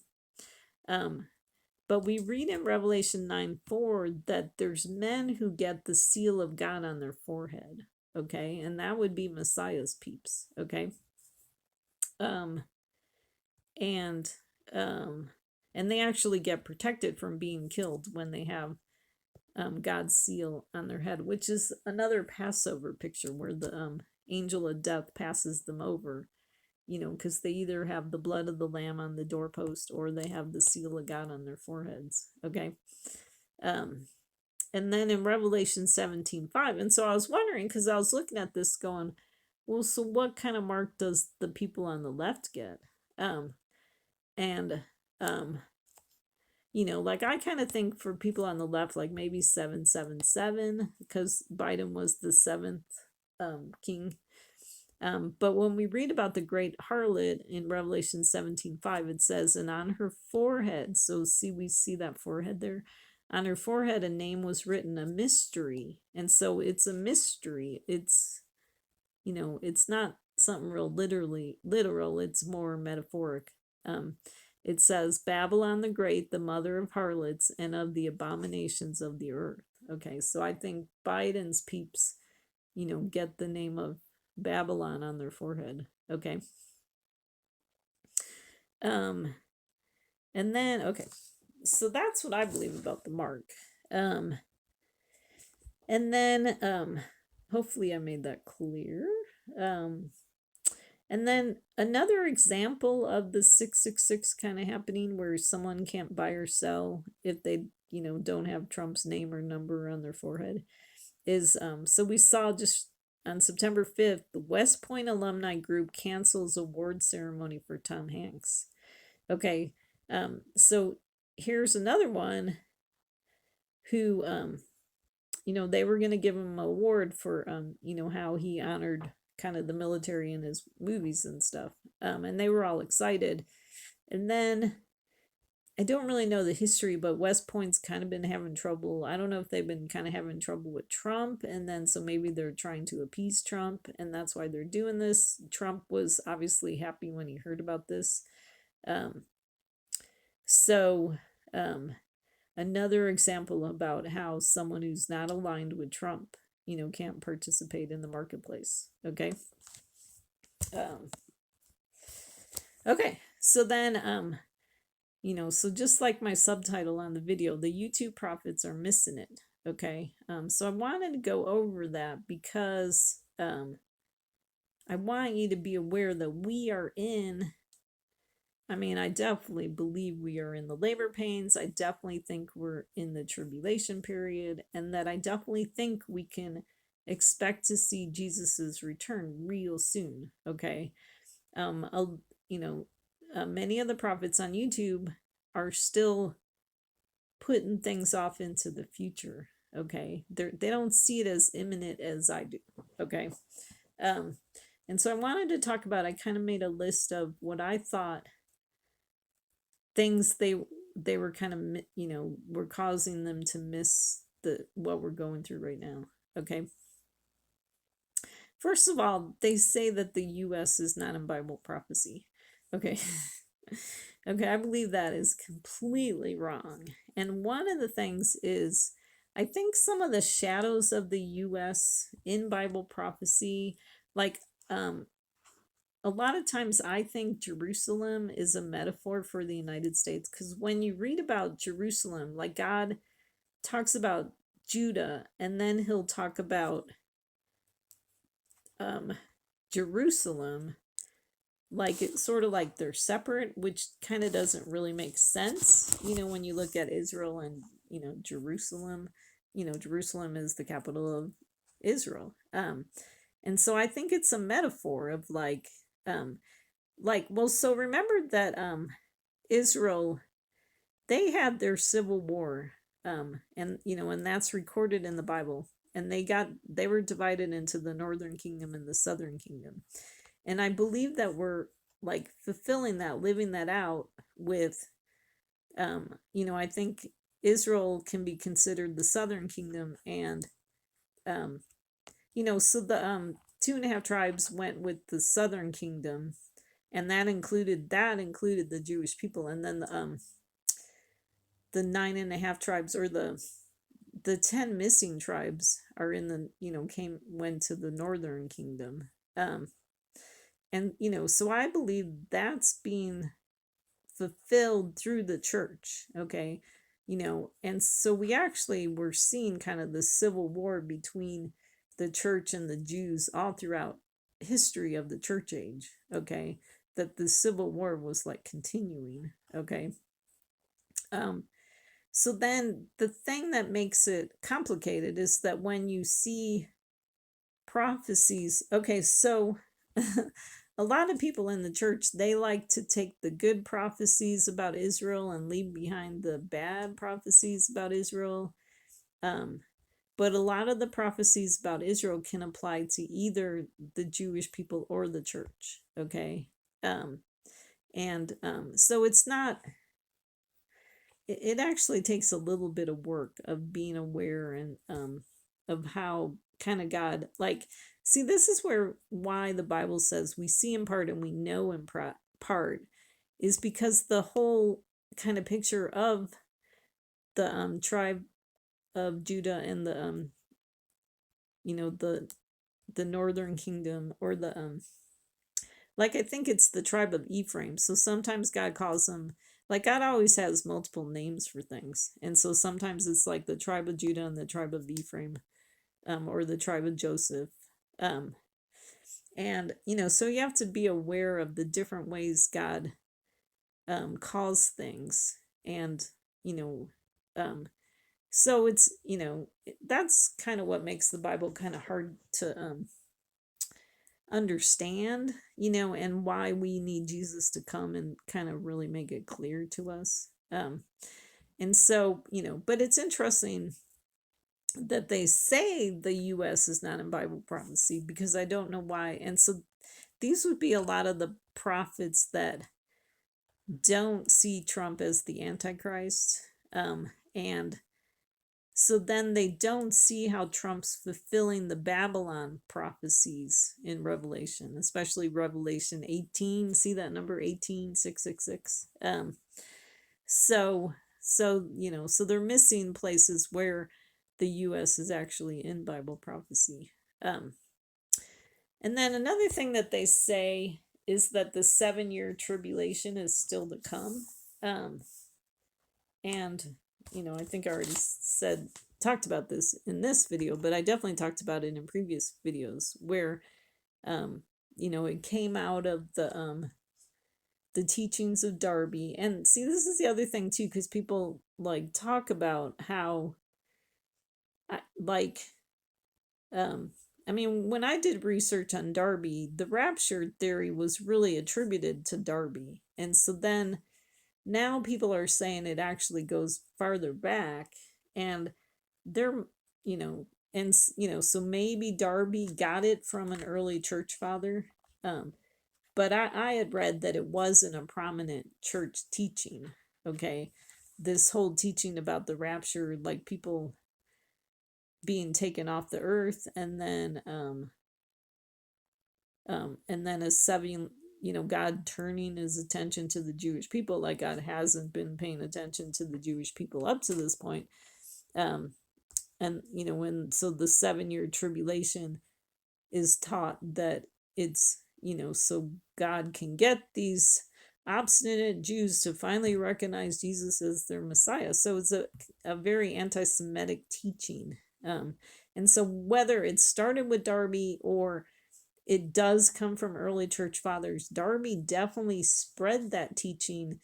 But we read in Revelation 9:4 that there's men who get the seal of God on their forehead, okay, and that would be Messiah's peeps, okay. Um, and um, and they actually get protected from being killed when they have God's seal on their head, which is another Passover picture where the angel of death passes them over, because they either have the blood of the lamb on the doorpost or they have the seal of God on their foreheads. Okay. And then in Revelation 17:5, and so I was wondering, because I was looking at this going, well, so what kind of mark does the people on the left get? And like I kind of think for people on the left, like maybe 777, because Biden was the seventh king. But when we read about the great harlot in Revelation 17:5, it says, and on her forehead, so we see that forehead there. On her forehead, a name was written, a mystery. And so it's a mystery. It's, it's not something real literal, it's more metaphoric. It says, Babylon the Great, the mother of harlots and of the abominations of the earth. Okay, so I think Biden's peeps, get the name of Babylon on their forehead. Okay. And then, okay, so that's what I believe about the mark. And then, hopefully I made that clear. And then another example of the 666 kind of happening where someone can't buy or sell if they, don't have Trump's name or number on their forehead is, so we saw just on September 5th, the West Point alumni group cancels award ceremony for Tom Hanks. Okay, so here's another one who, they were going to give him an award for, how he honored kind of the military in his movies and stuff. And they were all excited. And then I don't really know the history, but West Point's kind of been having trouble. I don't know if they've been kind of having trouble with Trump, and then so maybe they're trying to appease Trump, and that's why they're doing this. Trump was obviously happy when he heard about this. So another example about how someone who's not aligned with Trump, can't participate in the marketplace. Okay. Okay. So then, so just like my subtitle on the video, the YouTube prophets are missing it. Okay. So I wanted to go over that because I want you to be aware that we are in, I definitely believe we are in the labor pains. I definitely think we're in the tribulation period, and that I definitely think we can expect to see Jesus's return real soon. Okay. Many of the prophets on YouTube are still putting things off into the future. Okay. They don't see it as imminent as I do. Okay. And so I wanted to talk about, I kind of made a list of what I thought things they were kind of, were causing them to miss what we're going through right now. Okay. First of all, they say that the US is not in Bible prophecy. Okay. Okay, I believe that is completely wrong. And one of the things is, I think some of the shadows of the US in Bible prophecy, like a lot of times I think Jerusalem is a metaphor for the United States, because when you read about Jerusalem, like God talks about Judah, and then he'll talk about Jerusalem, like it's sort of like they're separate, which kind of doesn't really make sense, when you look at Israel and, Jerusalem. Jerusalem is the capital of Israel. And so I think it's a metaphor of well, so remember that Israel, they had their civil war, and and that's recorded in the Bible, and they were divided into the northern kingdom and the southern kingdom. And I believe that we're like fulfilling that, living that out with, I think Israel can be considered the southern kingdom, and um, so the 2.5 tribes went with the southern kingdom, and that included the Jewish people, and then the 9.5 tribes, or the 10 missing tribes, are in the went to the northern kingdom. And so I believe that's being fulfilled through the church. Okay. And so we actually were seeing kind of the civil war between the church and the Jews all throughout history of the church age. Okay. That the civil war was like continuing. Okay. um so then the thing that makes it complicated is that when you see prophecies, okay, so a lot of people in the church, they like to take the good prophecies about Israel and leave behind the bad prophecies about Israel. um but a lot of the prophecies about Israel can apply to either the Jewish people or the church. Okay. um and so it's not, it actually takes a little bit of work of being aware, and of how kind of God, like, see, this is why the Bible says we see in part and we know in part, is because the whole kind of picture of the tribe of Judah, and the you know the the northern kingdom, or the like, I think it's the tribe of Ephraim. So sometimes God calls them, like, God always has multiple names for things. And so sometimes it's like the tribe of Judah and the tribe of Ephraim, or the tribe of Joseph. Um, and, so you have to be aware of the different ways God calls things. And, you know, um, so it's, that's kind of what makes the Bible kind of hard to understand, and why we need Jesus to come and kind of really make it clear to us. And so, but it's interesting that they say the US is not in Bible prophecy, because I don't know why. And so these would be a lot of the prophets that don't see Trump as the Antichrist. And so then they don't see how Trump's fulfilling the Babylon prophecies in Revelation, especially Revelation 18. See that number 18666? So they're missing places where the US is actually in Bible prophecy. And then another thing that they say is that the 7-year tribulation is still to come. And I think I already talked about this in this video, but I definitely talked about it in previous videos, where it came out of the teachings of Darby. And see, this is the other thing too, because people like talk about how, like, I mean, when I did research on Darby, the rapture theory was really attributed to Darby. And so then now people are saying it actually goes farther back, and they're, so maybe Darby got it from an early church father. But I had read that it wasn't a prominent church teaching. Okay. This whole teaching about the rapture, like people being taken off the earth, and then a 7, God turning his attention to the Jewish people, like God hasn't been paying attention to the Jewish people up to this point. And when so the 7-year tribulation is taught that it's, so God can get these obstinate Jews to finally recognize Jesus as their Messiah. So it's a very anti-Semitic teaching. And so whether it started with Darby or it does come from early church fathers, Darby definitely spread that teaching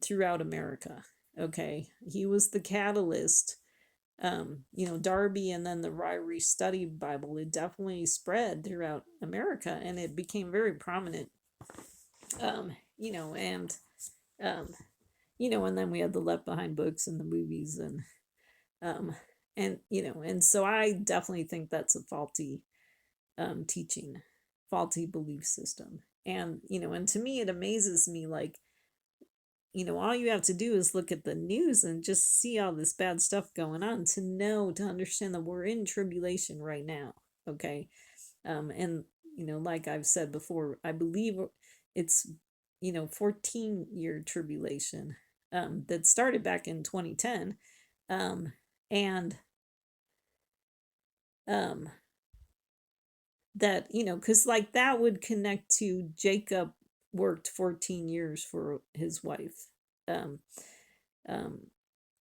throughout America. Okay. He was the catalyst. Darby, and then the Ryrie Study Bible, it definitely spread throughout America, and it became very prominent. Um, you know, and um, and then we had the Left Behind books and the movies, um, and so I definitely think that's a faulty teaching. faulty belief system. And, and to me, it amazes me, like, all you have to do is look at the news and just see all this bad stuff going on to understand that we're in tribulation right now. Okay. And, like I've said before, I believe it's, 14-year tribulation, that started back in 2010. And, that, because like that would connect to Jacob worked 14 years for his wife. Um, um,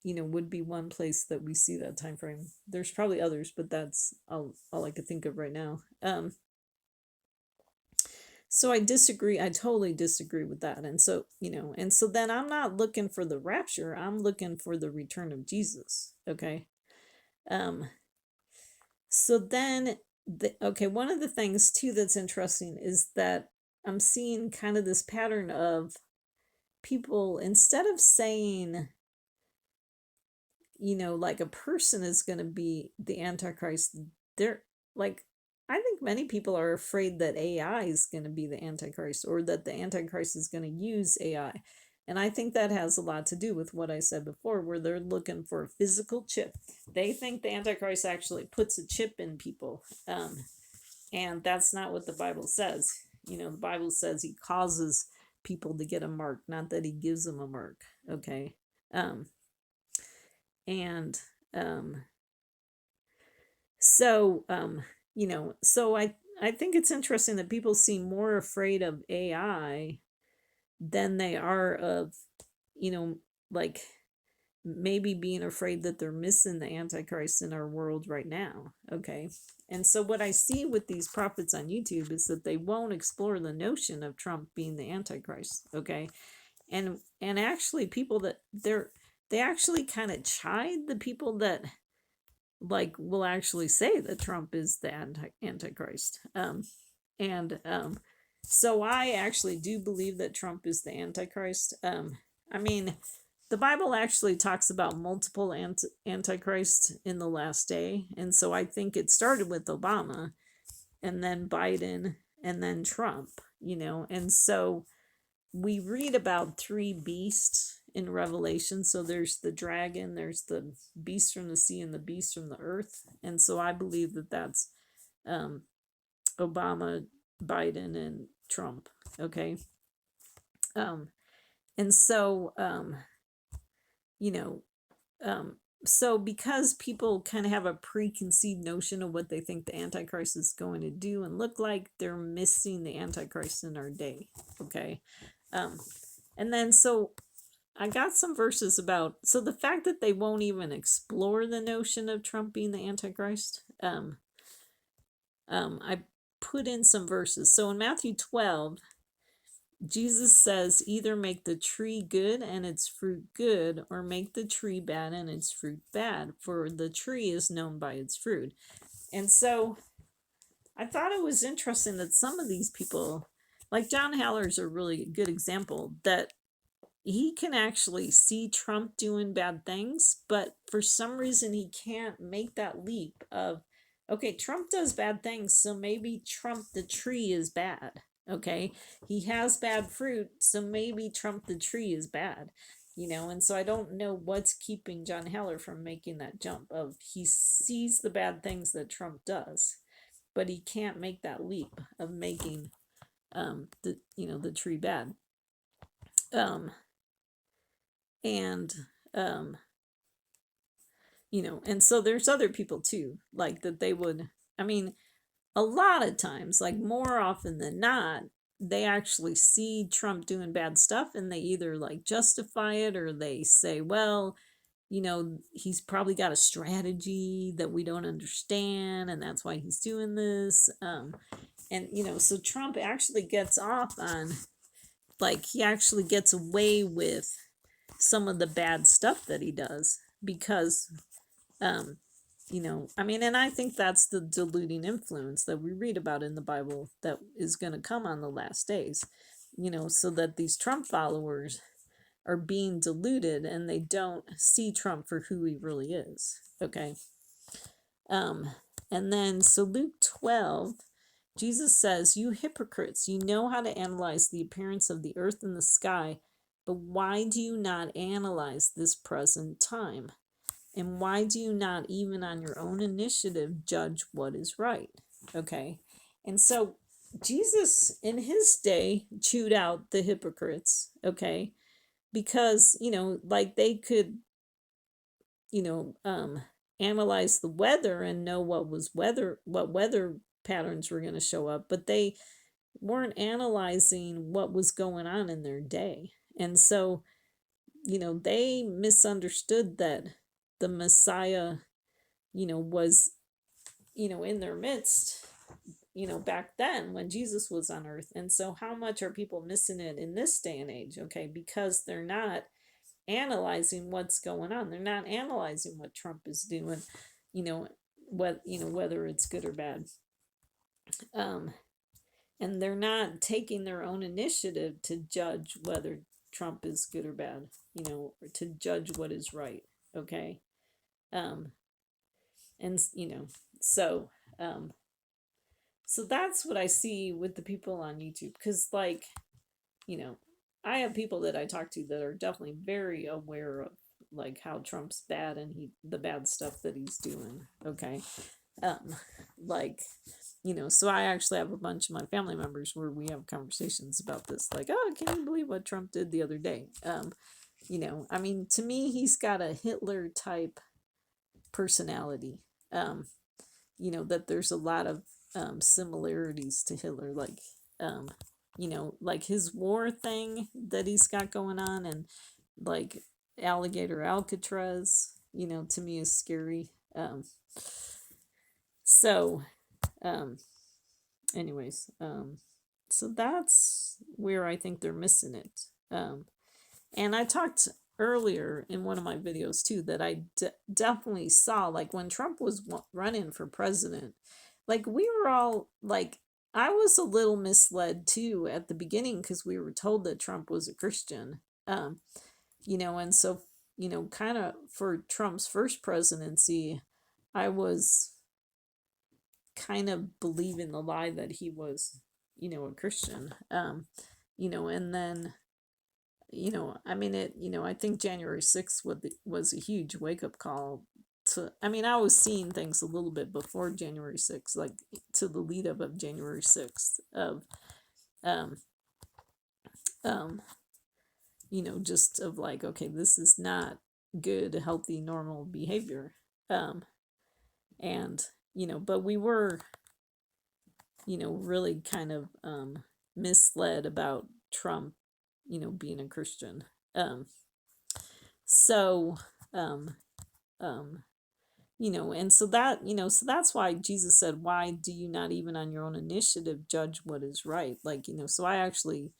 would be one place that we see that time frame. There's probably others, but that's all I could think of right now. So I disagree. I totally disagree with that. And so, and so then I'm not looking for the rapture. I'm looking for the return of Jesus. Okay. So then, one of the things too that's interesting is that I'm seeing kind of this pattern of people, instead of saying, like a person is going to be the Antichrist, they're like, I think many people are afraid that AI is going to be the Antichrist, or that the Antichrist is going to use AI. And I think that has a lot to do with what I said before, where they're looking for a physical chip. They think the Antichrist actually puts a chip in people. And that's not what the Bible says. The Bible says he causes people to get a mark, not that he gives them a mark. Okay. And so so I think it's interesting that people seem more afraid of AI than they are of, like maybe being afraid that they're missing the Antichrist in our world right now. Okay. And so what I see with these prophets on YouTube is that they won't explore the notion of Trump being the Antichrist. Okay. And actually people that they actually kind of chide the people that like will actually say that Trump is the Antichrist. And so I actually do believe that Trump is the Antichrist. I mean, the Bible actually talks about multiple Antichrist in the last day. And so I think it started with Obama and then Biden and then Trump, and so we read about three beasts in Revelation. So there's the dragon, there's the beast from the sea, and the beast from the earth. And so I believe that that's Obama, Biden, and Trump. Okay. And so you know, so because people kind of have a preconceived notion of what they think the Antichrist is going to do and look like, they're missing the Antichrist in our day. Okay. And then so I got some verses about, so the fact that they won't even explore the notion of Trump being the Antichrist. I put in some verses. So in Matthew 12, Jesus says, either make the tree good and its fruit good, or make the tree bad and its fruit bad, for the tree is known by its fruit. And so I thought it was interesting that some of these people, like John Haller's a really good example, that he can actually see Trump doing bad things, but for some reason he can't make that leap of, okay, Trump does bad things, so maybe Trump the tree is bad. Okay, he has bad fruit, so maybe Trump the tree is bad. And so I don't know what's keeping John Haller from making that jump of, he sees the bad things that Trump does, but he can't make that leap of making the tree bad. And and so there's other people too, like that they would, I mean, a lot of times, like more often than not, they actually see Trump doing bad stuff and they either like justify it, or they say, well, he's probably got a strategy that we don't understand and that's why he's doing this. And so Trump actually gets off on, like, he actually gets away with some of the bad stuff that he does because I mean, and I think that's the deluding influence that we read about in the Bible that is going to come on the last days, so that these Trump followers are being deluded and they don't see Trump for who he really is. Okay. And then so Luke 12, Jesus says, "You hypocrites, you know how to analyze the appearance of the earth and the sky, but why do you not analyze this present time? And why do you not, even on your own initiative, judge what is right?" Okay. And so Jesus in his day chewed out the hypocrites, okay, because, like they could, you know, um, analyze the weather and know what weather patterns were going to show up, but they weren't analyzing what was going on in their day. And so, they misunderstood that the Messiah, was, in their midst, back then when Jesus was on earth. And so, how much are people missing it in this day and age? Okay, because they're not analyzing what's going on. They're not analyzing what Trump is doing, you know, whether it's good or bad. Um, and they're not taking their own initiative to judge whether Trump is good or bad, or to judge what is right. Okay. Um, and so um, so that's what I see with the people on YouTube, because like, you know, I have people that I talk to that are definitely very aware of like how Trump's bad and the bad stuff that he's doing. Okay. Um, like, so I actually have a bunch of my family members where we have conversations about this, like, oh, can you believe what Trump did the other day? I mean, to me, he's got a Hitler type personality. That there's a lot of similarities to Hitler, um, like his war thing that he's got going on, and like alligator Alcatraz, to me is scary. So, um, anyways, so that's where I think they're missing it. And I talked earlier in one of my videos too that I definitely saw, like when Trump was running for president, like we were all like, I was a little misled too at the beginning because we were told that Trump was a Christian. And so, kind of for Trump's first presidency, I was kind of believing the lie that he was, a Christian. And then, I mean, I think January 6th was a huge wake up call to, I mean, I was seeing things a little bit before January 6th, like to the lead up of January 6th of, um, um, just of like, okay, this is not good, healthy, normal behavior. And, but we were, really kind of, misled about Trump, being a Christian. So, um, um, and so that's why Jesus said, why do you not even on your own initiative judge what is right? Like, so I actually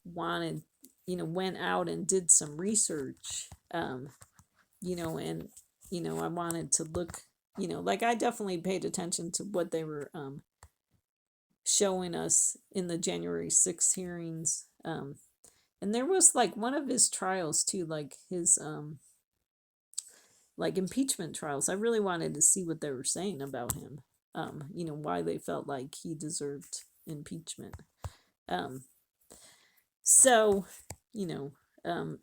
wanted, went out and did some research, and, I wanted to look, like I definitely paid attention to what they were, showing us in the January 6th hearings. And there was like one of his trials too, like his, like impeachment trials. I really wanted to see what they were saying about him. Why they felt like he deserved impeachment. So,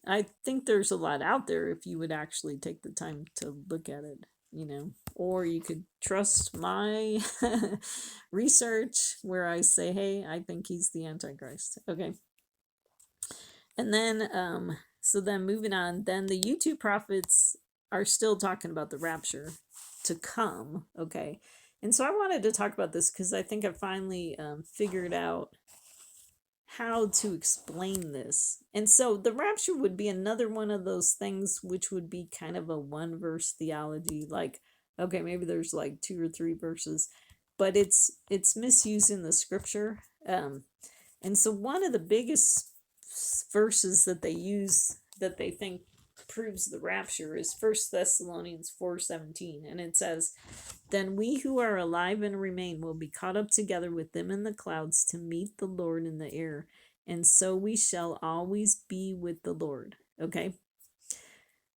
I think there's a lot out there if you would actually take the time to look at it, or you could trust my research where I say, hey, I think he's the Antichrist. Okay. And then, so then moving on, then the YouTube prophets are still talking about the rapture to come. Okay. And so I wanted to talk about this because I think I finally figured out how to explain this. And so the rapture would be another one of those things which would be kind of a one verse theology, like, okay, maybe there's like 2 or 3 verses, but it's misusing the scripture. And so one of the biggest verses that they use that they think proves the rapture is 1 Thessalonians 4:17, and it says, then we who are alive and remain will be caught up together with them in the clouds to meet the Lord in the air, and so we shall always be with the Lord. Okay.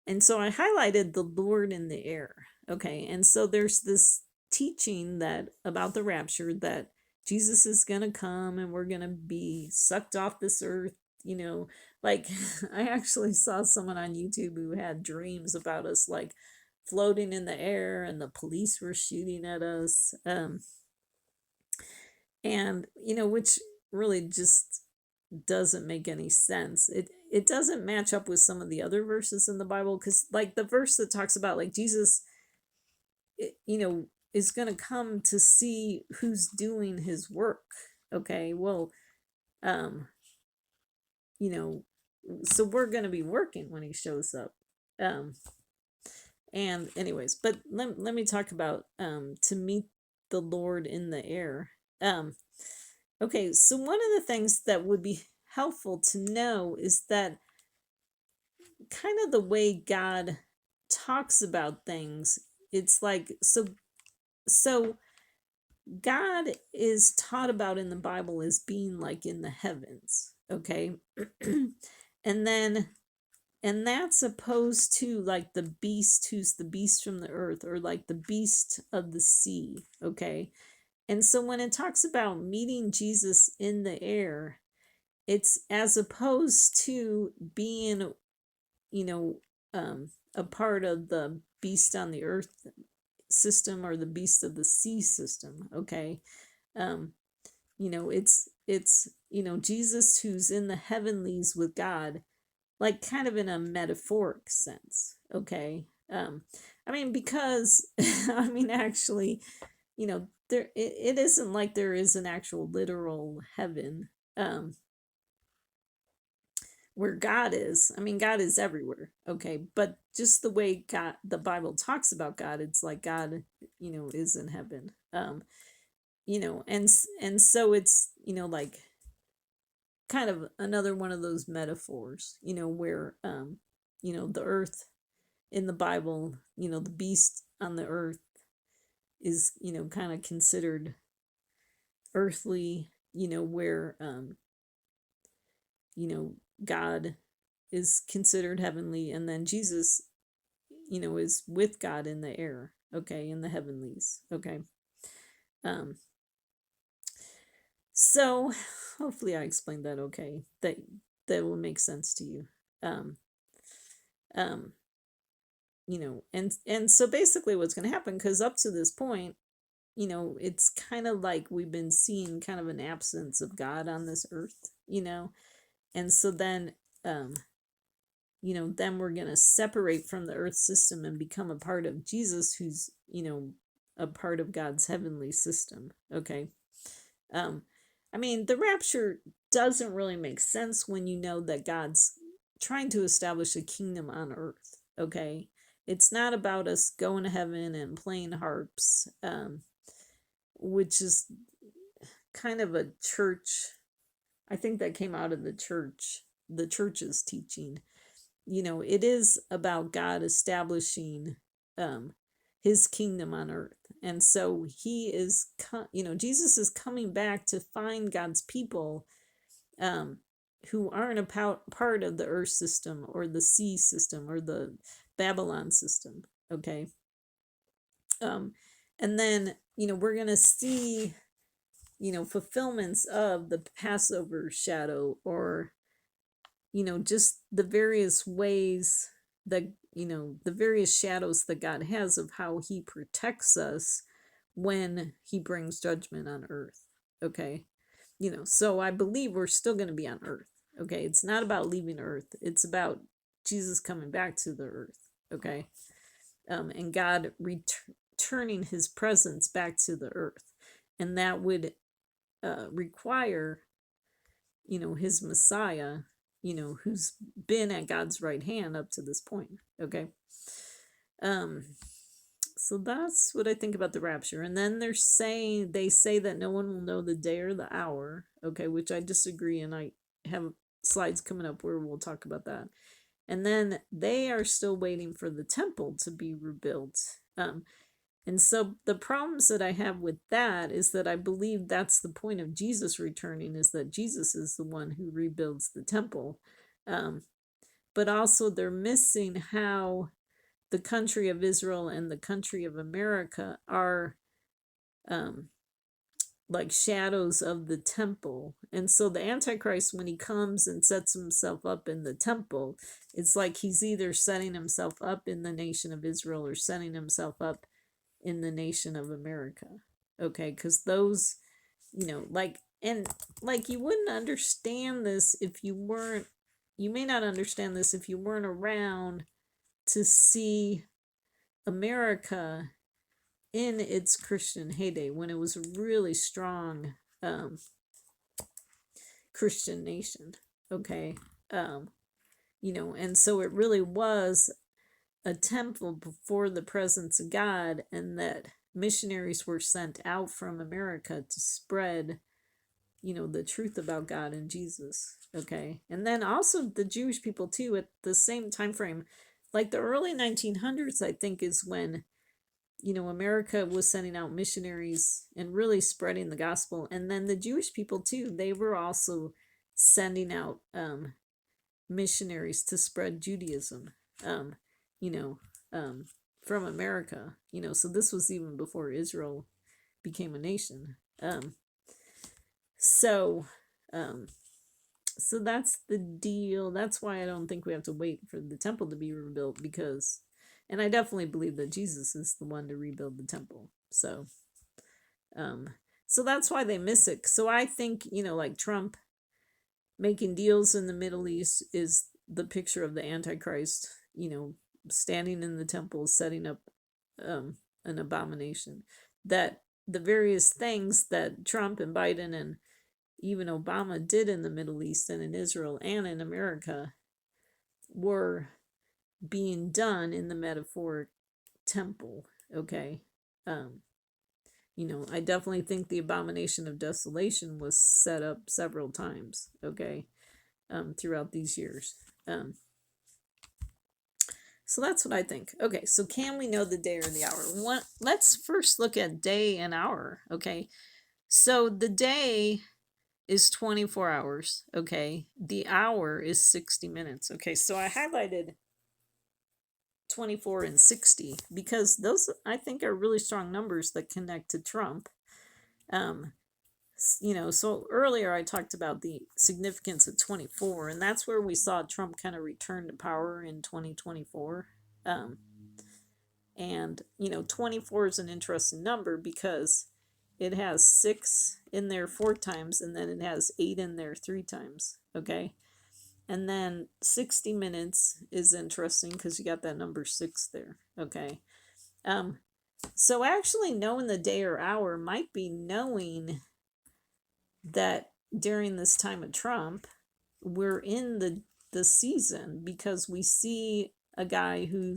And so I highlighted the Lord in the air. Okay. And so there's this teaching that about the rapture that Jesus is going to come and we're going to be sucked off this earth, you know, like I actually saw someone on YouTube who had dreams about us like floating in the air and the police were shooting at us. And you know, which really just doesn't make any sense. It doesn't match up with some of the other verses in the Bible, because like the verse that talks about like Jesus, you know, is going to come to see who's doing his work. Okay, well, um, you know, so we're going to be working when he shows up. Um, and anyways, but let me talk about to meet the Lord in the air. Okay, so one of the things that would be helpful to know is that kind of the way God talks about things, it's like so God is taught about in the Bible as being like in the heavens, okay? and then and that's opposed to like the beast who's the beast from the earth, or like the beast of the sea, okay? And so when it talks about meeting Jesus in the air, it's as opposed to being, you know, a part of the beast on the earth system or the beast of the sea system, okay? Um, you know, it's you know, Jesus who's in the heavenlies with God, like kind of in a metaphoric sense, okay? I mean, because I mean, actually, you know, it isn't like there is an actual literal heaven where God is. I mean, God is everywhere, okay? But just the way God, the Bible talks about God, it's like God, you know, is in heaven. You know, and so it's, you know, like kind of another one of those metaphors, you know, where you know, the earth in the Bible, you know, the beast on the earth is, you know, kind of considered earthly, you know, where you know, God is considered heavenly, and then Jesus, you know, is with God in the air, okay, in the heavenlies, okay. Um so hopefully I explained that okay, that will make sense to you. Um um you know, and so basically what's going to happen, because up to this point, you know, it's kind of like we've been seeing kind of an absence of God on this earth, you know. And so then you know, then we're going to separate from the earth system and become a part of Jesus, who's, you know, a part of God's heavenly system, okay. um I mean, the rapture doesn't really make sense when you know that God's trying to establish a kingdom on earth, okay. It's not about us going to heaven and playing harps, which is kind of a church, I think that came out of the church's teaching. You know, it is about God establishing um his kingdom on earth. And so he is you know, Jesus is coming back to find God's people um who aren't a part of the earth system or the sea system or the Babylon system, okay. um and then, you know, we're going to see, you know, fulfillments of the Passover shadow, or, you know, just the various ways that, you know, the various shadows that God has of how he protects us when he brings judgment on earth, okay. You know, so I believe we're still going to be on earth, okay. It's not about leaving earth, it's about Jesus coming back to the earth, okay. And God returning his presence back to the earth, and that would require, you know, his Messiah, you know, who's been at God's right hand up to this point, okay. um so that's what I think about the rapture. And then they say that no one will know the day or the hour, okay, which I disagree, and I have slides coming up where we'll talk about that. And then they are still waiting for the temple to be rebuilt. And so the problems that I have with that is that I believe that's the point of Jesus returning, is that Jesus is the one who rebuilds the temple. But also they're missing how the country of Israel and the country of America are like shadows of the temple. And so the Antichrist, when he comes and sets himself up in the temple, it's like he's either setting himself up in the nation of Israel or setting himself up in the nation of America. Okay, because those, like, and like you wouldn't understand this if you weren't, you may not understand this if you weren't around to see America in its Christian heyday when it was a really strong Christian nation. Okay. And so it really was a temple before the presence of God, and that missionaries were sent out from America to spread, the truth about God and Jesus. Okay. And then also the Jewish people too at the same time frame. Like the early 1900s, I think, is when America was sending out missionaries and really spreading the gospel. And then the Jewish people too, they were also sending out missionaries to spread Judaism, you know, from America, so this was even before Israel became a nation. So, so that's the deal. That's why I don't think we have to wait for the temple to be rebuilt, because, and I definitely believe that Jesus is the one to rebuild the temple. So, so that's why they miss it. So I think, like Trump making deals in the Middle East is the picture of the Antichrist, standing in the temple, setting up an abomination. That the various things that Trump and Biden and even Obama did in the Middle East and in Israel and in America were being done in the metaphoric temple. Okay. I definitely think the abomination of desolation was set up several times. Okay. Throughout these years. So that's what I think. Okay, so can we know the day or the hour? Let's first look at day and hour. Okay, so the day is 24 hours. Okay, the hour is 60 minutes. Okay, so I highlighted 24 and 60 because those, I think, are really strong numbers that connect to Trump. So earlier I talked about the significance of 24, and that's where we saw Trump kind of return to power in 2024. And 24 is an interesting number because it has 6 in there 4 times, and then it has 8 in there 3 times. Okay. And then 60 minutes is interesting because you got that number 6 there. Okay. So actually knowing the day or hour might be knowing that during this time of Trump, we're in the season because we see a guy who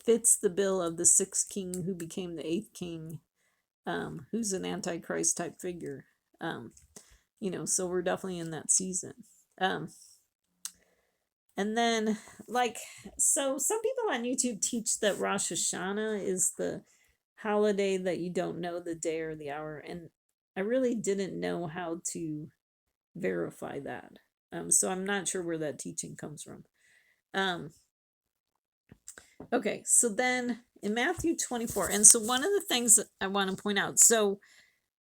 fits the bill of the 6th king who became the 8th king, who's an Antichrist type figure. So we're definitely in that season. And then, so some people on YouTube teach that Rosh Hashanah is the holiday that you don't know the day or the hour, and I really didn't know how to verify that. So I'm not sure where that teaching comes from. Okay, so then in Matthew 24, and so one of the things that I want to point out, so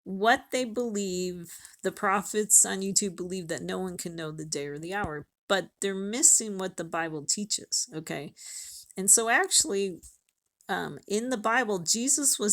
what they believe, the prophets on YouTube believe that no one can know the day or the hour, but they're missing what the Bible teaches. Okay, and so actually, in the Bible, Jesus was